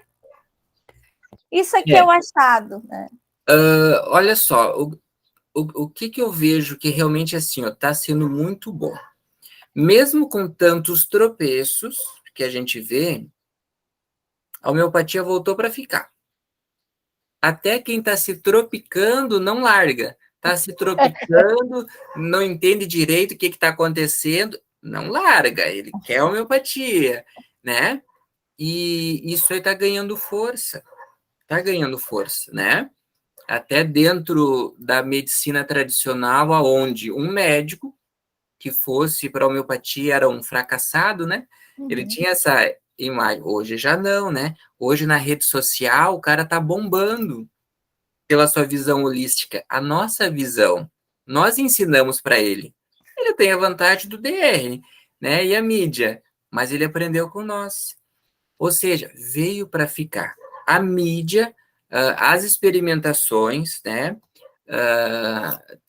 É, o achado, né? olha só, o que eu vejo que realmente, assim, ó, tá sendo muito bom. Mesmo com tantos tropeços que a gente vê, a homeopatia voltou para ficar. Até quem está se tropicando não larga. Está se tropicando, não entende direito o que está acontecendo, não larga. Ele quer homeopatia, né? E isso aí está ganhando força, né? Até dentro da medicina tradicional, aonde um médico que fosse para a homeopatia era um fracassado, né? Ele Uhum. tinha essa imagem. Hoje já não, né? Hoje na rede social o cara tá bombando pela sua visão holística. A nossa visão, nós ensinamos para ele. Ele tem a vantagem do DR, né? E a mídia, mas ele aprendeu com nós. Ou seja, veio para ficar. A mídia, as experimentações, né?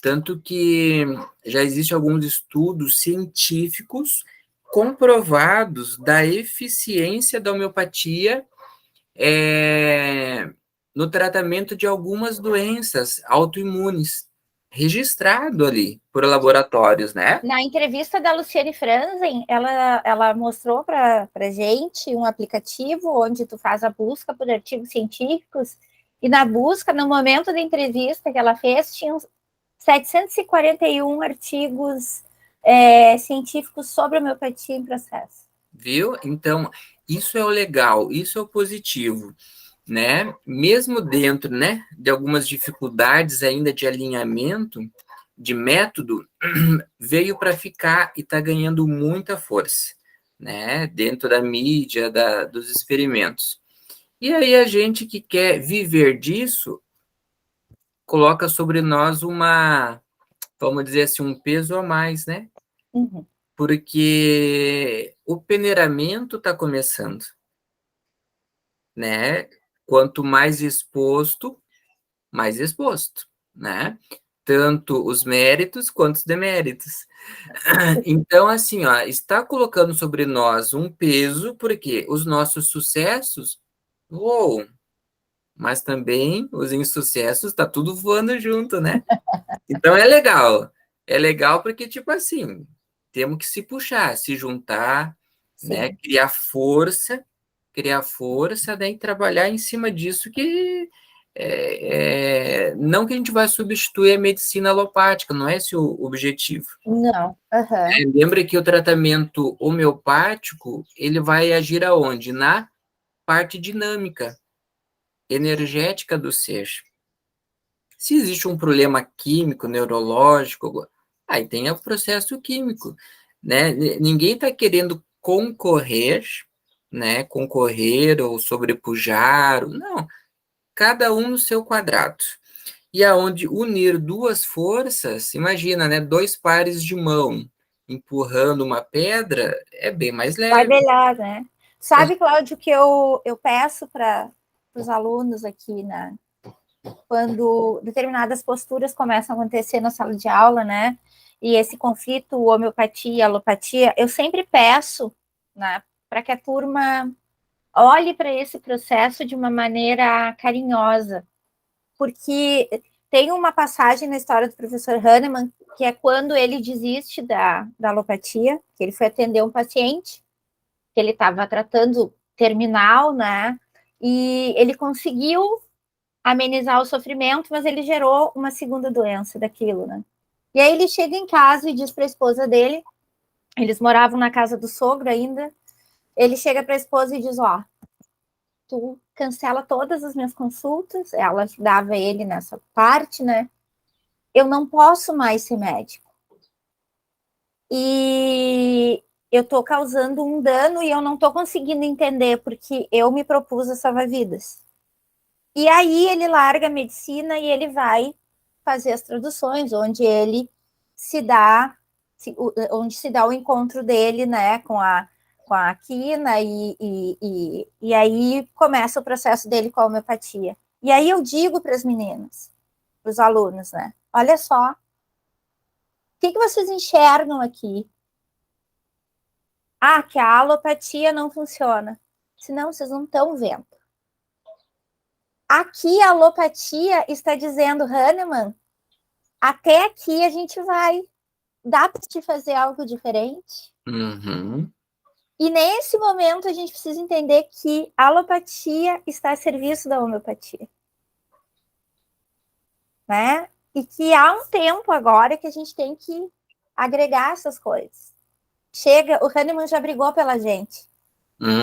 Tanto que já existem alguns estudos científicos comprovados da eficiência da homeopatia é, no tratamento de algumas doenças autoimunes, registrado ali por laboratórios, né? Na entrevista da Luciane Franzen, ela mostrou para gente um aplicativo onde tu faz a busca por artigos científicos, e na busca, no momento da entrevista que ela fez, tinham 741 artigos científicos sobre homeopatia em processo. Viu? Então, isso é o legal, isso é o positivo, né? Mesmo dentro, né, de algumas dificuldades ainda de alinhamento, de método, veio para ficar e está ganhando muita força, né? Dentro da mídia, dos experimentos. E aí a gente que quer viver disso, coloca sobre nós vamos dizer assim, um peso a mais, né? Uhum. Porque o peneiramento está começando, né? Quanto mais exposto, né? Tanto os méritos quanto os deméritos. Então, assim, ó, está colocando sobre nós um peso, porque os nossos sucessos, uou, mas também os insucessos, está tudo voando junto, né? Então é legal porque, tipo assim, temos que se puxar, se juntar, né? Sim. Criar força, né? E trabalhar em cima disso que não que a gente vai substituir a medicina alopática, não é esse o objetivo. Não. Uhum. Lembra que o tratamento homeopático, ele vai agir aonde? Na parte dinâmica, energética do ser. Se existe um problema químico, neurológico, aí tem o processo químico, né? Ninguém está querendo concorrer, né? Concorrer ou sobrepujar, não. Cada um no seu quadrado. E aonde unir duas forças, imagina, né? Dois pares de mão empurrando uma pedra é bem mais Vai leve. melhor, né? Sabe, Cláudio, que eu peço para os alunos aqui, né? Quando determinadas posturas começam a acontecer na sala de aula, né? E esse conflito homeopatia, alopatia, eu sempre peço, né, para que a turma olhe para esse processo de uma maneira carinhosa, porque tem uma passagem na história do professor Hahnemann, que é quando ele desiste da alopatia, que ele foi atender um paciente, que ele estava tratando terminal, né? E ele conseguiu amenizar o sofrimento, mas ele gerou uma segunda doença daquilo, né? E aí ele chega em casa e diz para a esposa dele, eles moravam na casa do sogro ainda, ele chega para a esposa e diz, ó, tu cancela todas as minhas consultas, ela ajudava ele nessa parte, né? Eu não posso mais ser médico. E eu estou causando um dano e eu não estou conseguindo entender, porque eu me propus a salvar vidas. E aí ele larga a medicina e ele vai fazer as traduções, onde ele se dá, onde se dá o encontro dele, né, com a com a quina e aí começa o processo dele com a homeopatia. E aí eu digo para as meninas, para os alunos, né? Olha só, o que vocês enxergam aqui? Ah, que a alopatia não funciona. Senão vocês não estão vendo. Aqui a alopatia está dizendo, Hahnemann, até aqui a gente vai. Dá para te fazer algo diferente? Uhum. E nesse momento a gente precisa entender que a alopatia está a serviço da homeopatia. Né? E que há um tempo agora que a gente tem que agregar essas coisas. Chega, o Hahnemann já brigou pela gente.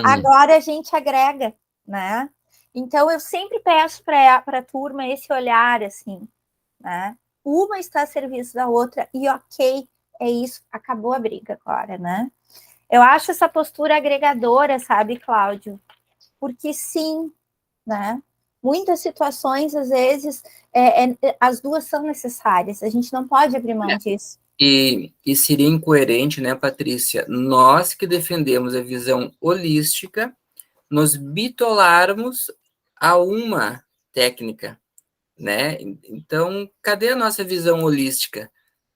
Agora a gente agrega, né? Então eu sempre peço para a turma esse olhar assim, né? Uma está a serviço da outra e ok, é isso, acabou a briga agora, né? Eu acho essa postura agregadora, sabe, Cláudio? Porque sim, né? Muitas situações, às vezes, as duas são necessárias. A gente não pode abrir mão disso. E seria incoerente, né, Patrícia? Nós que defendemos a visão holística, nos bitolarmos a uma técnica, né? Então, cadê a nossa visão holística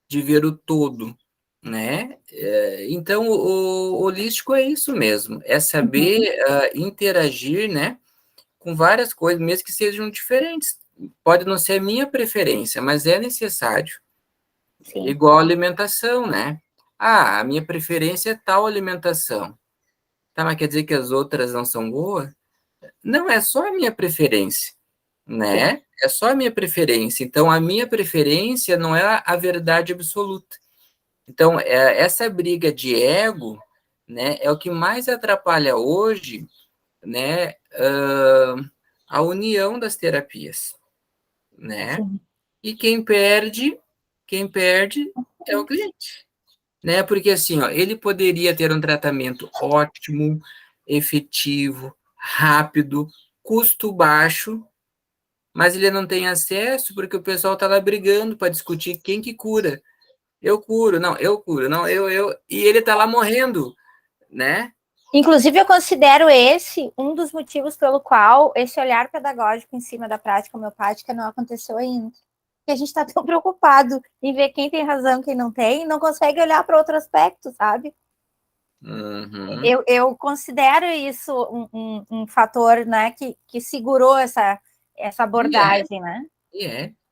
de ver o todo, né? Então, o holístico é isso mesmo, é saber interagir, né, com várias coisas, mesmo que sejam diferentes. Pode não ser a minha preferência, mas é necessário. Sim. Igual alimentação, né? Ah, a minha preferência é tal alimentação. Tá, mas quer dizer que as outras não são boas? Não, é só a minha preferência, né? Sim. É só a minha preferência. Então, a minha preferência não é a verdade absoluta. Então, essa briga de ego, né, é o que mais atrapalha hoje, né, a união das terapias, né? Sim. E quem perde é o cliente, né? Porque assim, ó, ele poderia ter um tratamento ótimo, efetivo, rápido, custo baixo, mas ele não tem acesso porque o pessoal está lá brigando para discutir quem que cura. Eu curo, não, eu curo, não, e ele está lá morrendo, né? Inclusive, eu considero esse um dos motivos pelo qual esse olhar pedagógico em cima da prática homeopática não aconteceu ainda. Porque a gente está tão preocupado em ver quem tem razão, quem não tem, e não consegue olhar para outro aspecto, sabe? Uhum. Eu considero isso um fator, né, que segurou essa abordagem, né?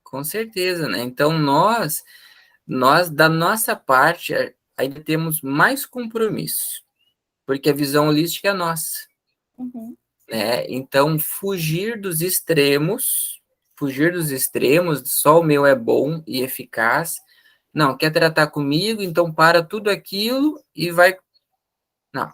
Com certeza, né? Então, nós, da nossa parte, ainda temos mais compromisso, porque a visão holística é nossa. Uhum. Né? Então, fugir dos extremos, só o meu é bom e eficaz. Não, quer tratar comigo, então para tudo aquilo e vai. Não.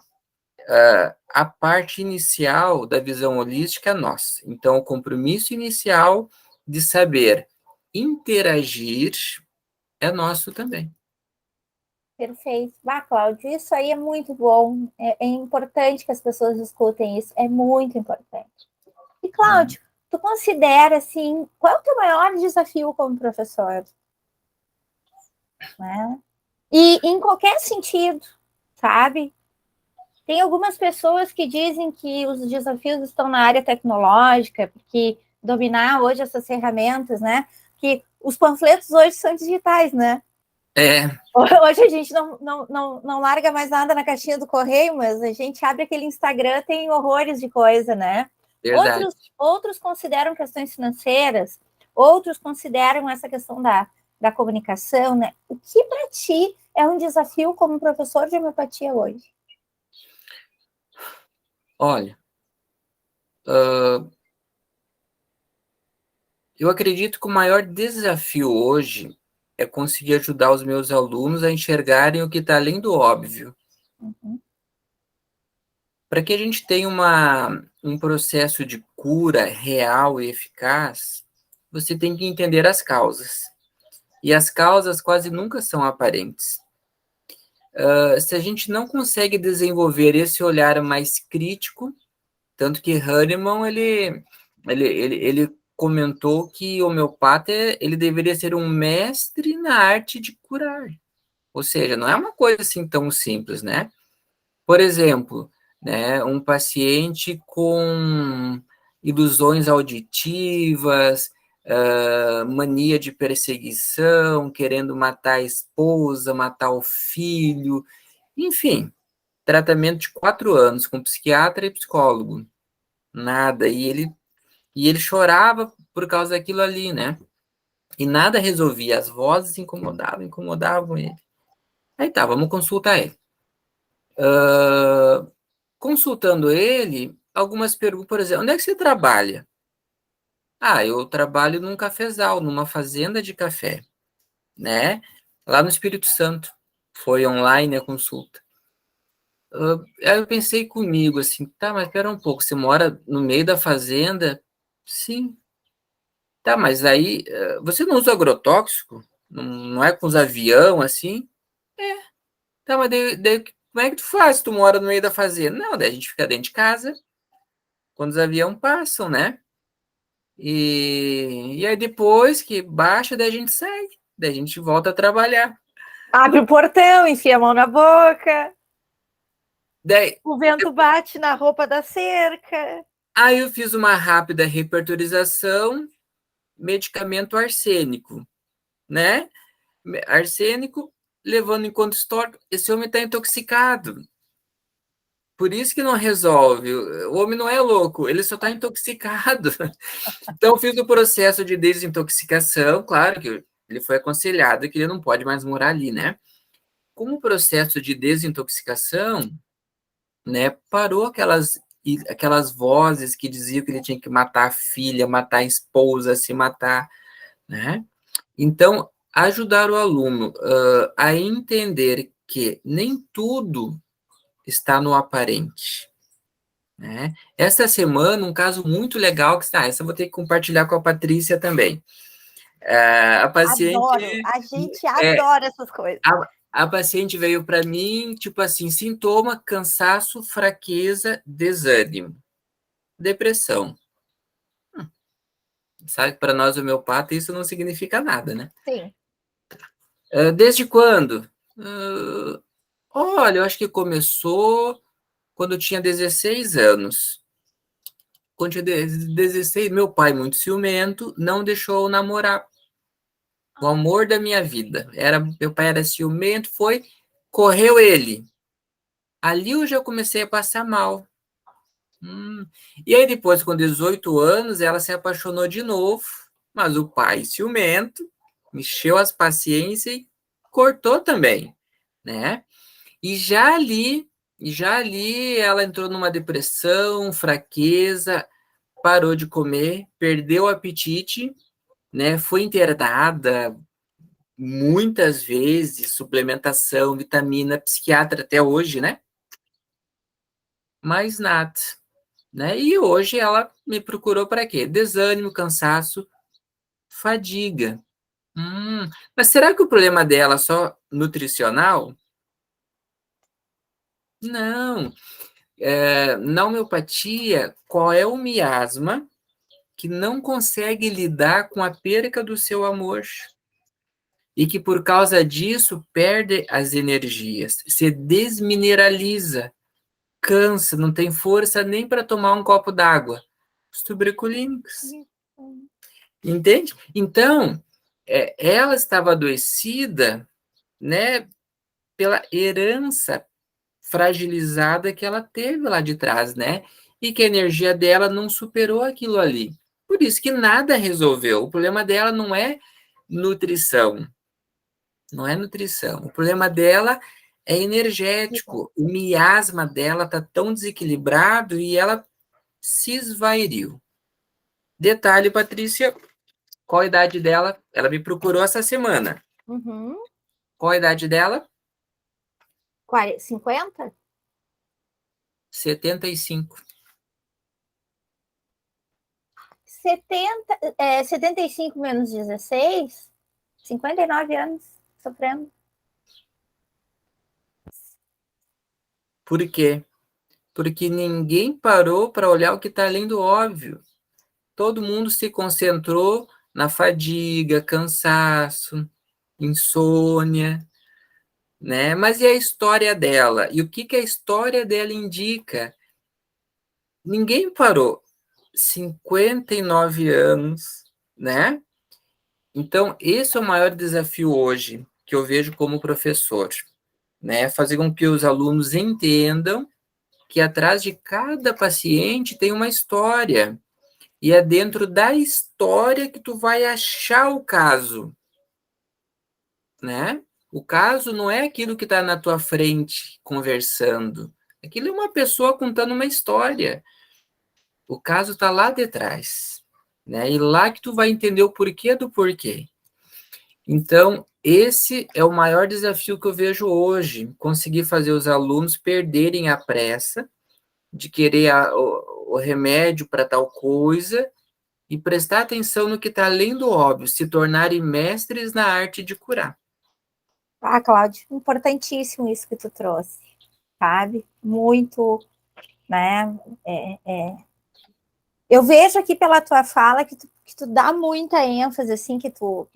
A parte inicial da visão holística é nossa. Então, o compromisso inicial de saber interagir é nosso também. Perfeito. Ah, Cláudio, isso aí é muito bom. É importante que as pessoas escutem isso. É muito importante. E, Cláudio, tu considera, assim, qual é o teu maior desafio como professor? Né? E em qualquer sentido, sabe? Tem algumas pessoas que dizem que os desafios estão na área tecnológica, porque dominar hoje essas ferramentas, né? Que os panfletos hoje são digitais, né? Hoje a gente não larga mais nada na caixinha do correio, mas a gente abre aquele Instagram, tem horrores de coisa, né? Verdade. Outros consideram questões financeiras, outros consideram essa questão da comunicação, né? O que para ti é um desafio como professor de homeopatia hoje? Olha, eu acredito que o maior desafio hoje é conseguir ajudar os meus alunos a enxergarem o que está além do óbvio. Uhum. Para que a gente tenha um processo de cura real e eficaz, você tem que entender as causas. E as causas quase nunca são aparentes. Se a gente não consegue desenvolver esse olhar mais crítico, tanto que Hahnemann, ele comentou que o homeopata ele deveria ser um mestre na arte de curar. Ou seja, não é uma coisa assim tão simples, né? Por exemplo, né, um paciente com ilusões auditivas, mania de perseguição, querendo matar a esposa, matar o filho, enfim, tratamento de 4 anos com psiquiatra e psicólogo, nada, e ele chorava por causa daquilo ali, né? E nada resolvia, as vozes incomodavam ele. Aí tá, vamos consultar ele. Consultando ele, algumas perguntas, por exemplo, onde é que você trabalha? Ah, eu trabalho num cafezal, numa fazenda de café, né? Lá no Espírito Santo. Foi online a consulta. Aí eu pensei comigo assim, tá, mas espera um pouco, você mora no meio da fazenda? Sim. Tá, mas aí você não usa agrotóxico? Não é com os avião assim? Tá, mas daí como é que tu faz se tu mora no meio da fazenda? Não, daí a gente fica dentro de casa quando os aviões passam, né? E aí depois que baixa, daí a gente sai, daí a gente volta a trabalhar. Abre o portão, enfia a mão na boca. Daí, O vento bate na roupa da cerca. aí eu fiz uma rápida repertorização, medicamento arsênico, né? Arsênico, levando em conta histórico, esse homem está intoxicado. Por isso que não resolve. O homem não é louco, ele só está intoxicado. Então, fiz o processo de desintoxicação, claro que ele foi aconselhado que ele não pode mais morar ali, né? Como o processo de desintoxicação, né, parou aquelas vozes que diziam que ele tinha que matar a filha, matar a esposa, se matar, né? Então, ajudar o aluno a entender que nem tudo está no aparente, né? Essa semana, um caso muito legal que está, essa eu vou ter que compartilhar com a Patrícia também. A paciente Adoro. A gente é, adora essas coisas. a paciente veio para mim, tipo assim, sintoma, cansaço, fraqueza, desânimo, depressão. Sabe, para nós homeopatas isso não significa nada, né? Sim. Desde quando? Olha, eu acho que começou quando eu tinha 16 anos. Quando eu tinha 16, meu pai, muito ciumento, não deixou eu namorar. O amor da minha vida. Meu pai era ciumento, correu ele. Ali eu já comecei a passar mal. E aí depois, com 18 anos, ela se apaixonou de novo, mas o pai, ciumento, encheu as paciências e cortou também, né? E já ali ela entrou numa depressão, fraqueza, parou de comer, perdeu o apetite, né? Foi internada muitas vezes, suplementação, vitamina, psiquiatra até hoje, né? Mais nada. Né? E hoje ela me procurou para quê? Desânimo, cansaço, fadiga. Mas será que o problema dela é só nutricional? Não. Na homeopatia, qual é o miasma que não consegue lidar com a perca do seu amor? E que por causa disso perde as energias, se desmineraliza, cansa, não tem força nem para tomar um copo d'água. Os tuberculínicos. Entende? Então, ela estava adoecida, né, pela herança fragilizada que ela teve lá de trás, né? E que a energia dela não superou aquilo ali. Por isso que nada resolveu. O problema dela não é nutrição. Não é nutrição. O problema dela é energético. O miasma dela está tão desequilibrado e ela se esvairiu. Detalhe, Patrícia, qual a idade dela? Ela me procurou essa semana. Uhum. Qual a idade dela? 50? 75. 75 menos 16, 59 anos sofrendo. Por quê? Porque ninguém parou para olhar o que está além do óbvio. Todo mundo se concentrou na fadiga, cansaço, insônia. né? Mas e a história dela? E o que que a história dela indica? Ninguém parou. 59 anos, né? Então, esse é o maior desafio hoje que eu vejo como professor, né? Fazer com que os alunos entendam que atrás de cada paciente tem uma história. E é dentro da história que tu vai achar o caso, né? O caso não é aquilo que está na tua frente conversando. Aquilo é uma pessoa contando uma história. O caso está lá detrás, né? E lá que tu vai entender o porquê do porquê. Então, esse é o maior desafio que eu vejo hoje, conseguir fazer os alunos perderem a pressa de querer o remédio para tal coisa e prestar atenção no que está além do óbvio, se tornarem mestres na arte de curar. Ah, Cláudio, importantíssimo isso que tu trouxe, sabe? Muito, né? Eu vejo aqui pela tua fala que tu dá muita ênfase, assim, tu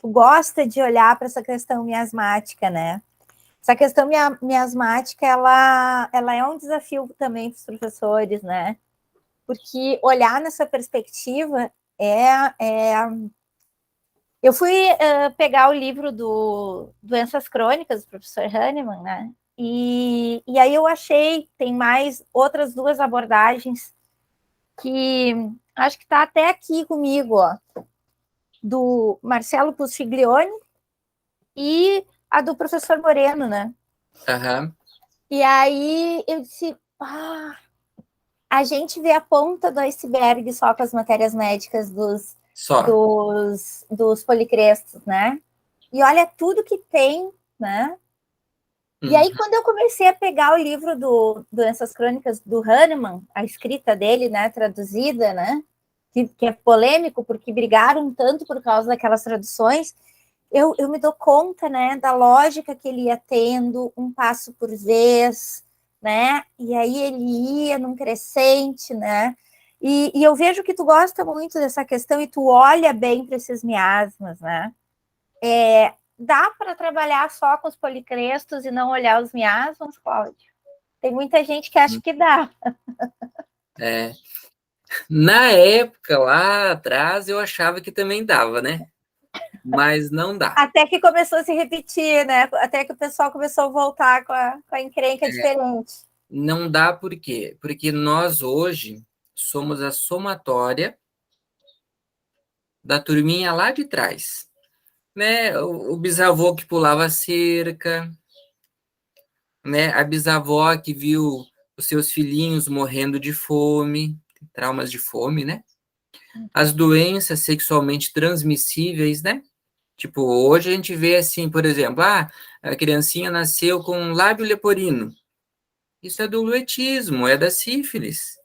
gosta de olhar para essa questão miasmática, né? Essa questão miasmática, ela é um desafio também para os professores, né? Porque olhar nessa perspectiva eu fui pegar o livro do Doenças Crônicas, do professor Hahnemann, né? E aí eu achei, tem mais outras duas abordagens que acho que está até aqui comigo, ó, do Marcelo Pustiglione e a do professor Moreno, né? Uhum. E aí eu disse, a gente vê a ponta do iceberg só com as matérias médicas Só. dos policrestos, né? E olha tudo que tem, né? E Uhum. aí, quando eu comecei a pegar o livro do Doenças Crônicas do Hahnemann, a escrita dele, né, traduzida, né, que é polêmico, porque brigaram tanto por causa daquelas traduções, eu me dou conta, né, da lógica que ele ia tendo, um passo por vez, né, e aí ele ia num crescente, né, e eu vejo que tu gosta muito dessa questão e tu olha bem para esses miasmas, né, dá para trabalhar só com os policrestos e não olhar os miasmas, Cláudio? Tem muita gente que acha que dá. É. Na época, lá atrás, eu achava que também dava, né? Mas não dá. Até que começou a se repetir, né? Até que o pessoal começou a voltar com a encrenca diferente. Não dá por quê? Porque nós hoje somos a somatória da turminha lá de trás, né? O bisavô que pulava cerca, né? A bisavó que viu os seus filhinhos morrendo de fome, traumas de fome, né? As doenças sexualmente transmissíveis, né? Tipo, hoje a gente vê assim, por exemplo, a criancinha nasceu com lábio leporino. Isso é do luetismo, é da sífilis.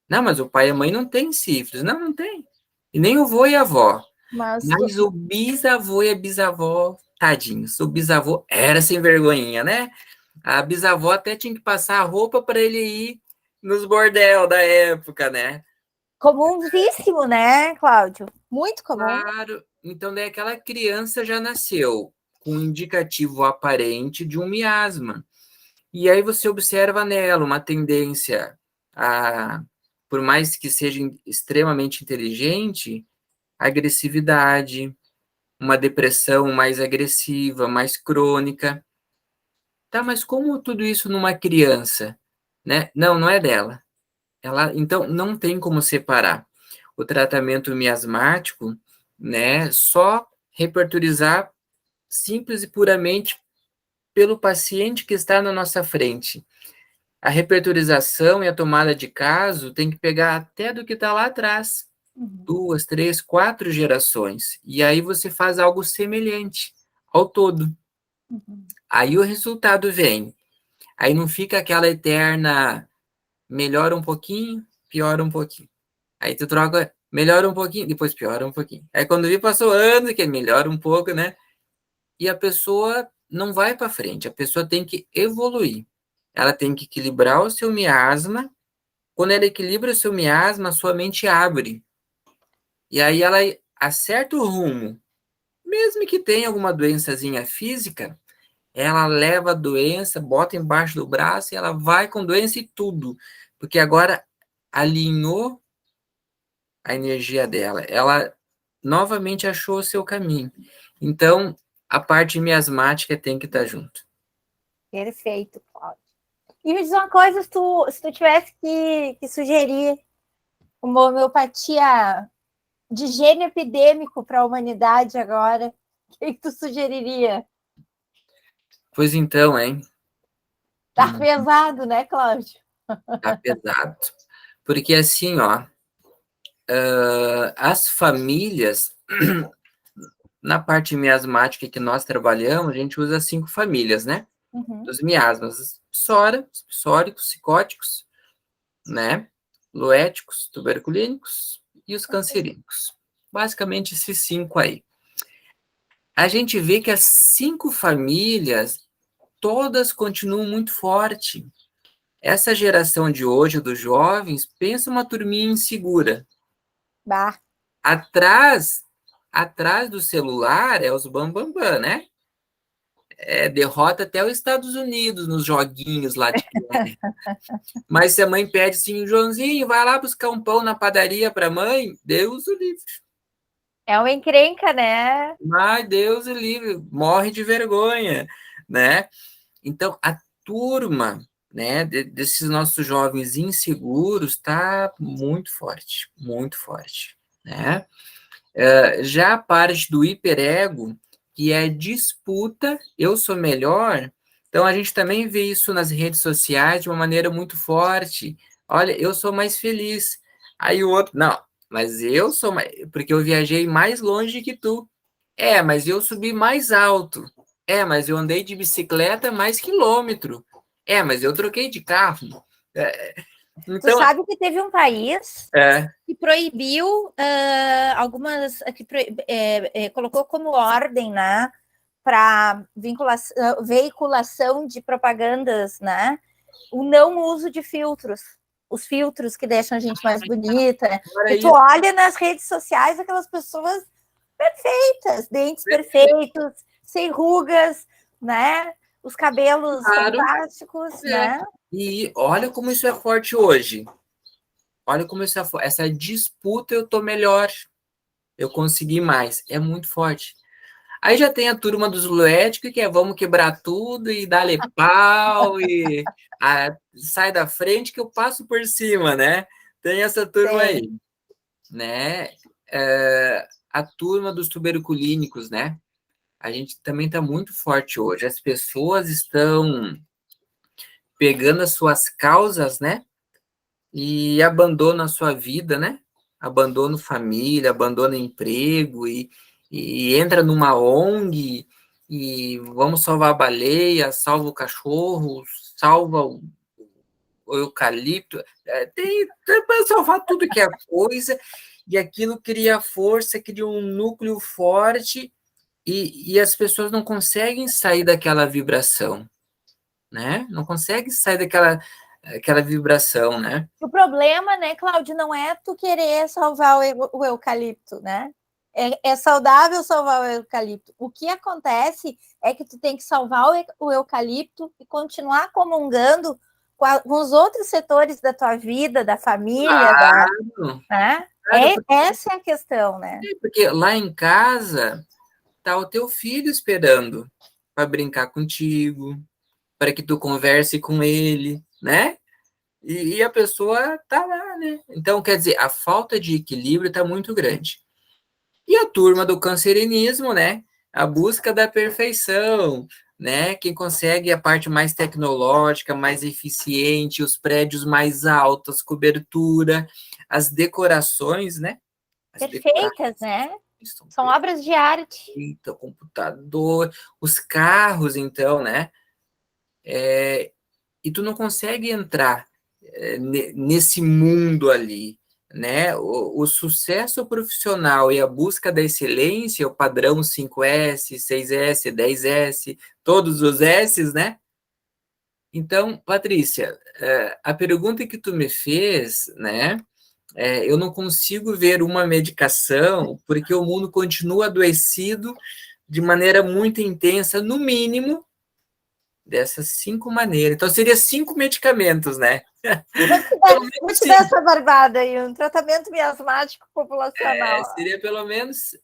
Não, mas o pai e a mãe não têm sífilis. Não, não tem. E nem o vô e a avó. Mas Mas o bisavô e a bisavó, tadinhos. O bisavô era sem vergonhinha, né? A bisavó até tinha que passar a roupa para ele ir nos bordel da época, né? comuníssimo, né, Cláudio? Muito comum. Claro. Então, daí aquela criança já nasceu com um indicativo aparente de um miasma. E aí você observa nela uma tendência a, por mais que seja extremamente inteligente, agressividade, uma depressão mais agressiva, mais crônica. Tá, mas como tudo isso numa criança, né? Não, não é dela. Ela, então, não tem como separar. O tratamento miasmático, né? Só repertorizar simples e puramente pelo paciente que está na nossa frente. A repertorização e a tomada de caso tem que pegar até do que está lá atrás. Uhum. 2, 3, 4 gerações. E aí você faz algo semelhante ao todo. Uhum. Aí o resultado vem. Aí não fica aquela eterna melhora um pouquinho, piora um pouquinho. Aí tu troca, melhora um pouquinho, depois piora um pouquinho. Aí quando vi passou anos que melhora um pouco, né? E a pessoa não vai para frente, a pessoa tem que evoluir. Ela tem que equilibrar o seu miasma. Quando ela equilibra o seu miasma, a sua mente abre. E aí ela acerta o rumo. Mesmo que tenha alguma doençazinha física, ela leva a doença, bota embaixo do braço e ela vai com doença e tudo, porque agora alinhou a energia dela, ela novamente achou o seu caminho. Então, a parte miasmática tem que estar junto. Perfeito, Cláudio. E me diz uma coisa, se tu tivesse que sugerir uma homeopatia de gênio epidêmico para a humanidade agora, o que tu sugeriria? Pois então, hein? Tá pesado, né, Cláudio? Tá pesado. Porque assim, ó, as famílias, na parte miasmática que nós trabalhamos, a gente usa 5 famílias, né? Uhum. Dos miasmas, psora, psóricos, psicóticos, né? Loéticos, tuberculínicos e os cancerínicos. Basicamente esses 5 aí. A gente vê que as 5 famílias, todas continuam muito forte. Essa geração de hoje, dos jovens, pensa uma turminha insegura. Bah. Atrás do celular é os bambambam, né? Derrota até os Estados Unidos nos joguinhos lá de criança. Mas se a mãe pede assim, Joãozinho, vai lá buscar um pão na padaria para a mãe, Deus o livre. É uma encrenca, né? Mas Deus o livre, morre de vergonha, né? Então, a turma, né, desses nossos jovens inseguros está muito forte, né? Já a parte do hiperego, que é disputa, eu sou melhor, então a gente também vê isso nas redes sociais de uma maneira muito forte. Olha, eu sou mais feliz. Aí o outro, não, mas eu sou mais, porque eu viajei mais longe que tu. Mas eu subi mais alto. Mas eu andei de bicicleta mais quilômetro. Mas eu troquei de carro. Tu Então, sabe que teve um país é, que proibiu algumas, colocou como ordem, né, para veiculação de propagandas, né, o não uso de filtros, os filtros que deixam a gente mais bonita, né? E tu isso. olha nas redes sociais aquelas pessoas perfeitas, dentes perfeitos, sem rugas, né, os cabelos Claro. fantásticos, né? E olha como isso é forte hoje. Olha como isso é forte. Essa disputa eu tô melhor. Eu consegui mais. É muito forte. Aí já tem a turma dos Luéticos, que é vamos quebrar tudo e dar-lhe pau e sai da frente que eu passo por cima, né? Tem essa turma aí, né? A turma dos tuberculínicos, né? A gente também está muito forte hoje. As pessoas estão pegando as suas causas, né? E abandonam a sua vida, né? Abandonam família, abandonam emprego e entra numa ONG e vamos salvar a baleia, salva o cachorro, salva o eucalipto. Tem para salvar tudo que é coisa e aquilo cria força, cria um núcleo forte e as pessoas não conseguem sair daquela vibração, né? Não conseguem sair daquela vibração, né? O problema, né, Cláudio, não é tu querer salvar o eucalipto, né? É saudável salvar o eucalipto. O que acontece é que tu tem que salvar o eucalipto e continuar comungando com os outros setores da tua vida, da família, Claro, né? claro, Essa é a questão, né? porque lá em casa tá o teu filho esperando para brincar contigo, para que tu converse com ele, né? E a pessoa tá lá, né? Então, quer dizer, a falta de equilíbrio está muito grande. E a turma do cancerinismo, né? A busca da perfeição, né? Quem consegue a parte mais tecnológica, mais eficiente, os prédios mais altos, cobertura, as decorações, né? As Perfeitas, né? decorações são São obras de arte. perfeitas, o computador, os carros, então, né? E tu não consegue entrar nesse mundo ali, né? O sucesso profissional e a busca da excelência, o padrão 5S, 6S, 10S, todos os S's, né? Então, Patrícia, a pergunta que tu me fez, né? Eu não consigo ver uma medicação porque o mundo continua adoecido de maneira muito intensa, no mínimo, dessas 5 maneiras. Então, seria 5 medicamentos, né? Vou te dar essa barbada aí, um tratamento miasmático populacional. Seria pelo menos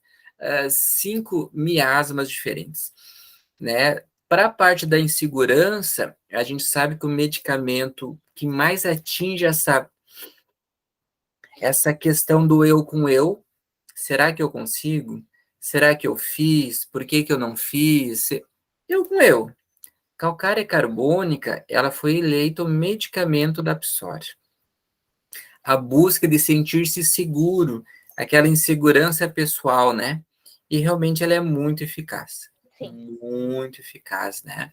5 miasmas diferentes, né? Para a parte da insegurança, a gente sabe que o medicamento que mais atinge essa questão do eu com eu, será que eu consigo? Será que eu fiz? Por que que eu não fiz? Eu com eu. Calcária carbônica, ela foi eleita o medicamento da PSOR. A busca de sentir-se seguro, aquela insegurança pessoal, né? E realmente ela é muito eficaz. Sim. Muito eficaz, né?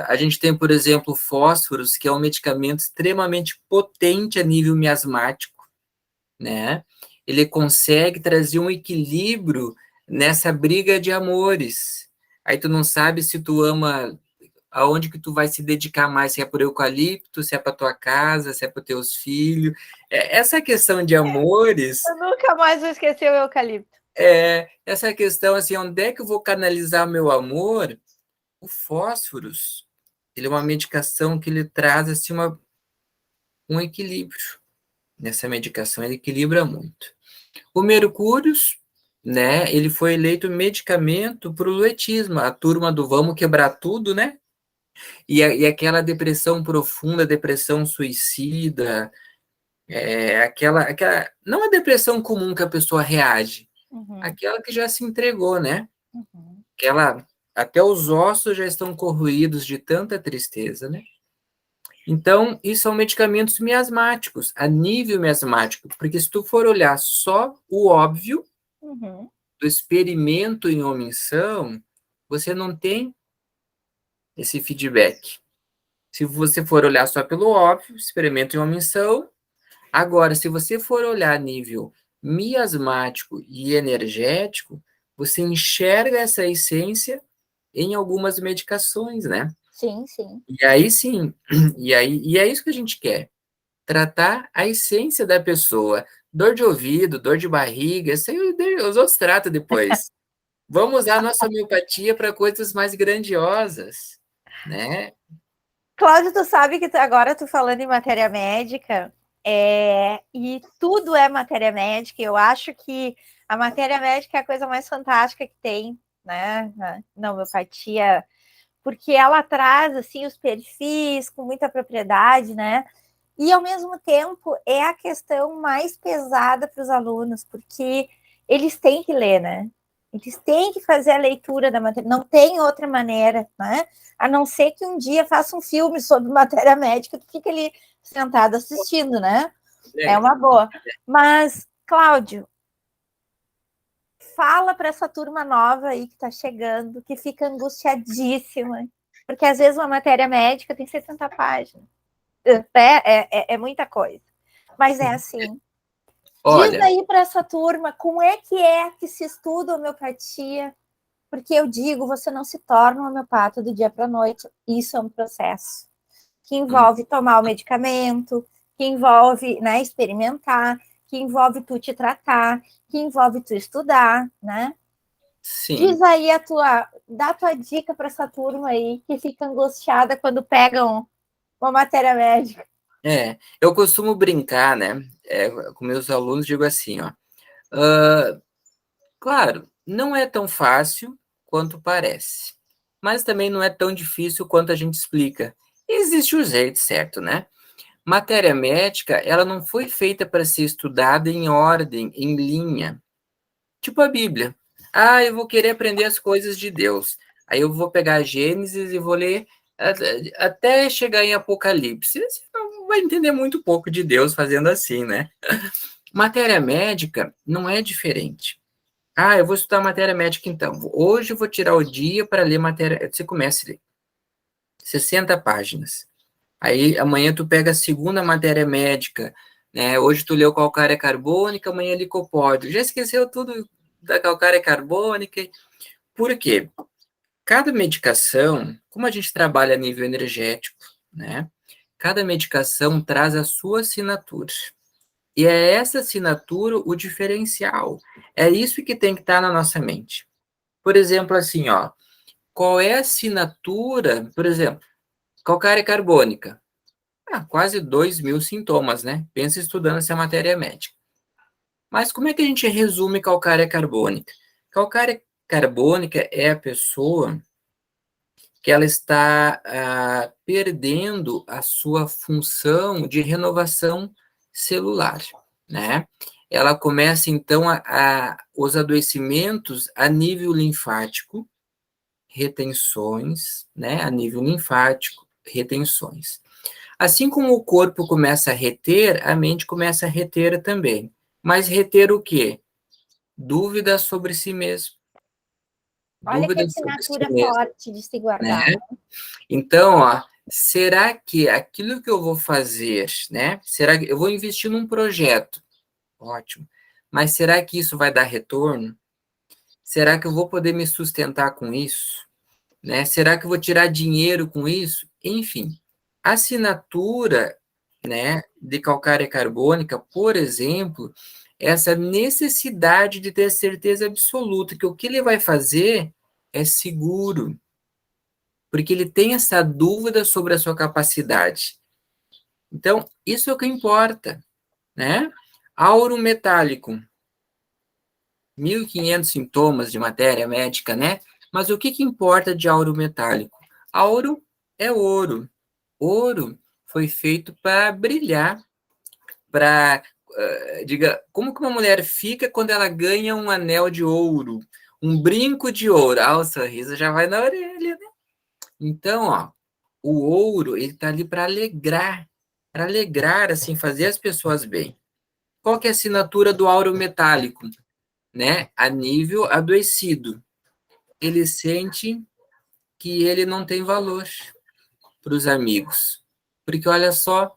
A gente tem, por exemplo, fósforos, que é um medicamento extremamente potente a nível miasmático, né? Ele consegue trazer um equilíbrio nessa briga de amores. Aí tu não sabe se tu ama, aonde que tu vai se dedicar mais, se é por eucalipto, se é para tua casa, se é para teus filhos. Essa questão de amores... Eu nunca mais vou esquecer o eucalipto. Essa questão, assim, onde é que eu vou canalizar meu amor? O fósforos, ele é uma medicação que ele traz, assim, um equilíbrio. Nessa medicação, ele equilibra muito. O mercúrio, né, ele foi eleito medicamento para o luetismo, a turma do vamos quebrar tudo, né? E aquela depressão profunda, depressão suicida, não a depressão comum que a pessoa reage, aquela que já se entregou, né? Aquela, até os ossos já estão corroídos de tanta tristeza, né? Então, isso são medicamentos miasmáticos, a nível miasmático, porque se tu for olhar só o óbvio do experimento em omissão, você não tem esse feedback. Se você for olhar só pelo óbvio, experimento em omissão. Agora, se você for olhar a nível miasmático e energético, você enxerga essa essência em algumas medicações, né? Sim, sim. E aí sim, e é isso que a gente quer. Tratar a essência da pessoa. Dor de ouvido, dor de barriga, isso aí os outros tratam depois. Vamos usar a nossa homeopatia para coisas mais grandiosas, né? Cláudio, tu sabe que agora tu falando em matéria médica, e tudo é matéria médica, eu acho que a matéria médica é a coisa mais fantástica que tem, né, na homeopatia, porque ela traz, assim, os perfis com muita propriedade, né, e ao mesmo tempo é a questão mais pesada para os alunos, porque eles têm que ler, né, eles têm que fazer a leitura da matéria, não tem outra maneira, né? A não ser que um dia faça um filme sobre matéria médica, tu fica ali sentado assistindo, né? É uma boa. Mas, Cláudio, fala para essa turma nova aí que está chegando, que fica angustiadíssima, porque às vezes uma matéria médica tem 70 páginas. É muita coisa. Mas é assim. Olha, diz aí para essa turma como é que se estuda homeopatia, porque eu digo, você não se torna um homeopata do dia para a noite, isso é um processo que envolve tomar o medicamento, que envolve, né, experimentar, que envolve tu te tratar, que envolve tu estudar, né? sim. Diz aí dá a tua dica para essa turma aí que fica angustiada quando pegam uma matéria médica. Eu costumo brincar, né, com meus alunos, digo assim, ó, claro, não é tão fácil quanto parece, mas também não é tão difícil quanto a gente explica. Existe o jeito certo, né? Matéria médica, ela não foi feita para ser estudada em ordem, em linha, tipo a Bíblia. Eu vou querer aprender as coisas de Deus. Aí eu vou pegar Gênesis e vou ler até chegar em Apocalipse. Você não vai entender muito pouco de Deus fazendo assim, né? Matéria médica não é diferente. Eu vou estudar matéria médica então. Hoje eu vou tirar o dia para ler matéria. Você começa a ler 60 páginas. Aí amanhã tu pega a segunda matéria médica, né? Hoje tu leu calcária carbônica, amanhã licopódio. Já esqueceu tudo da calcária carbônica? Por quê? Cada medicação, como a gente trabalha a nível energético, né? Cada medicação traz a sua assinatura. E é essa assinatura o diferencial. É isso que tem que estar na nossa mente. Por exemplo, assim, ó, qual é a assinatura, por exemplo, calcária carbônica. Quase 2.000 sintomas, né? Pensa estudando essa matéria médica. Mas como é que a gente resume calcária carbônica? Calcária carbônica é a pessoa que ela está perdendo a sua função de renovação celular, né? Ela começa, então, os adoecimentos a nível linfático, retenções, né? A nível linfático, retenções. Assim como o corpo começa a reter, a mente começa a reter também. Mas reter o quê? Dúvidas sobre si mesmo. Olha que Dúvidas sobre si assinatura mesmo, forte de se guardar. né? Então, ó, será que aquilo que eu vou fazer, né? Será que eu vou investir num projeto? Ótimo. Mas será que isso vai dar retorno? Será que eu vou poder me sustentar com isso? Né? Será que eu vou tirar dinheiro com isso? Enfim, a assinatura, né, de calcária carbônica, por exemplo, essa necessidade de ter certeza absoluta que o que ele vai fazer é seguro, porque ele tem essa dúvida sobre a sua capacidade. Então, isso é o que importa, né? Auro metálico, 1.500 sintomas de matéria médica, né? Mas o que que importa de auro metálico? Auro é ouro. Ouro foi feito para brilhar, para, diga, como que uma mulher fica quando ela ganha um anel de ouro, um brinco de ouro? O sorriso já vai na orelha, né? Então, ó, o ouro, ele tá ali para alegrar, assim, fazer as pessoas bem. Qual que é a assinatura do auro metálico, né? A nível adoecido. Ele sente que ele não tem valor para os amigos. Porque olha só,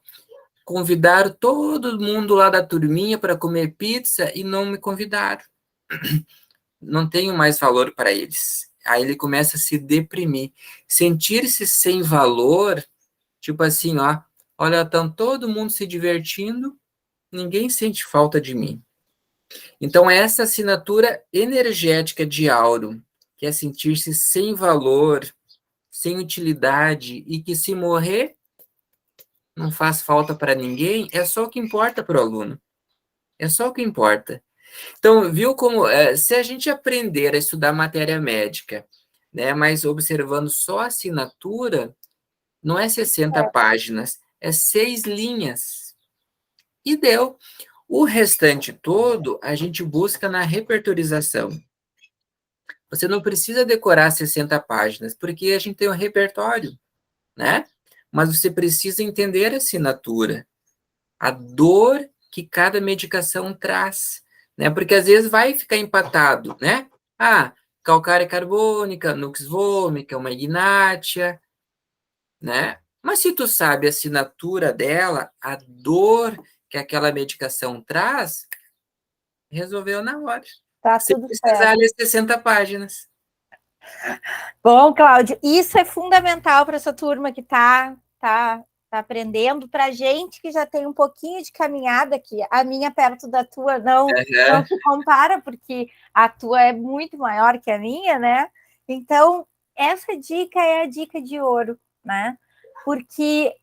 convidaram todo mundo lá da turminha para comer pizza e não me convidaram. Não tenho mais valor para eles. Aí ele começa a se deprimir. Sentir-se sem valor, tipo assim, ó, olha, estão todo mundo se divertindo, ninguém sente falta de mim. Então, essa assinatura energética de Auro, que é sentir-se sem valor, sem utilidade e que se morrer não faz falta para ninguém, é só o que importa para o aluno. É só o que importa. Então, viu como, se a gente aprender a estudar matéria médica, né, mas observando só a assinatura, não é 60 páginas, é 6 linhas. E deu. O restante todo, a gente busca na repertorização. Você não precisa decorar 60 páginas, porque a gente tem um repertório, né? Mas você precisa entender a assinatura, a dor que cada medicação traz, né? Porque às vezes vai ficar empatado, né? Calcária carbônica, nux vomica, uma ignátia, né? Mas se tu sabe a assinatura dela, a dor que aquela medicação traz, resolveu na hora. Tá Sem tudo precisar certo. ler 60 páginas. Bom, Cláudio, isso é fundamental para essa turma que tá aprendendo, para a gente que já tem um pouquinho de caminhada aqui. A minha perto da tua não se compara, porque a tua é muito maior que a minha, né? Então, essa dica é a dica de ouro, né? Porque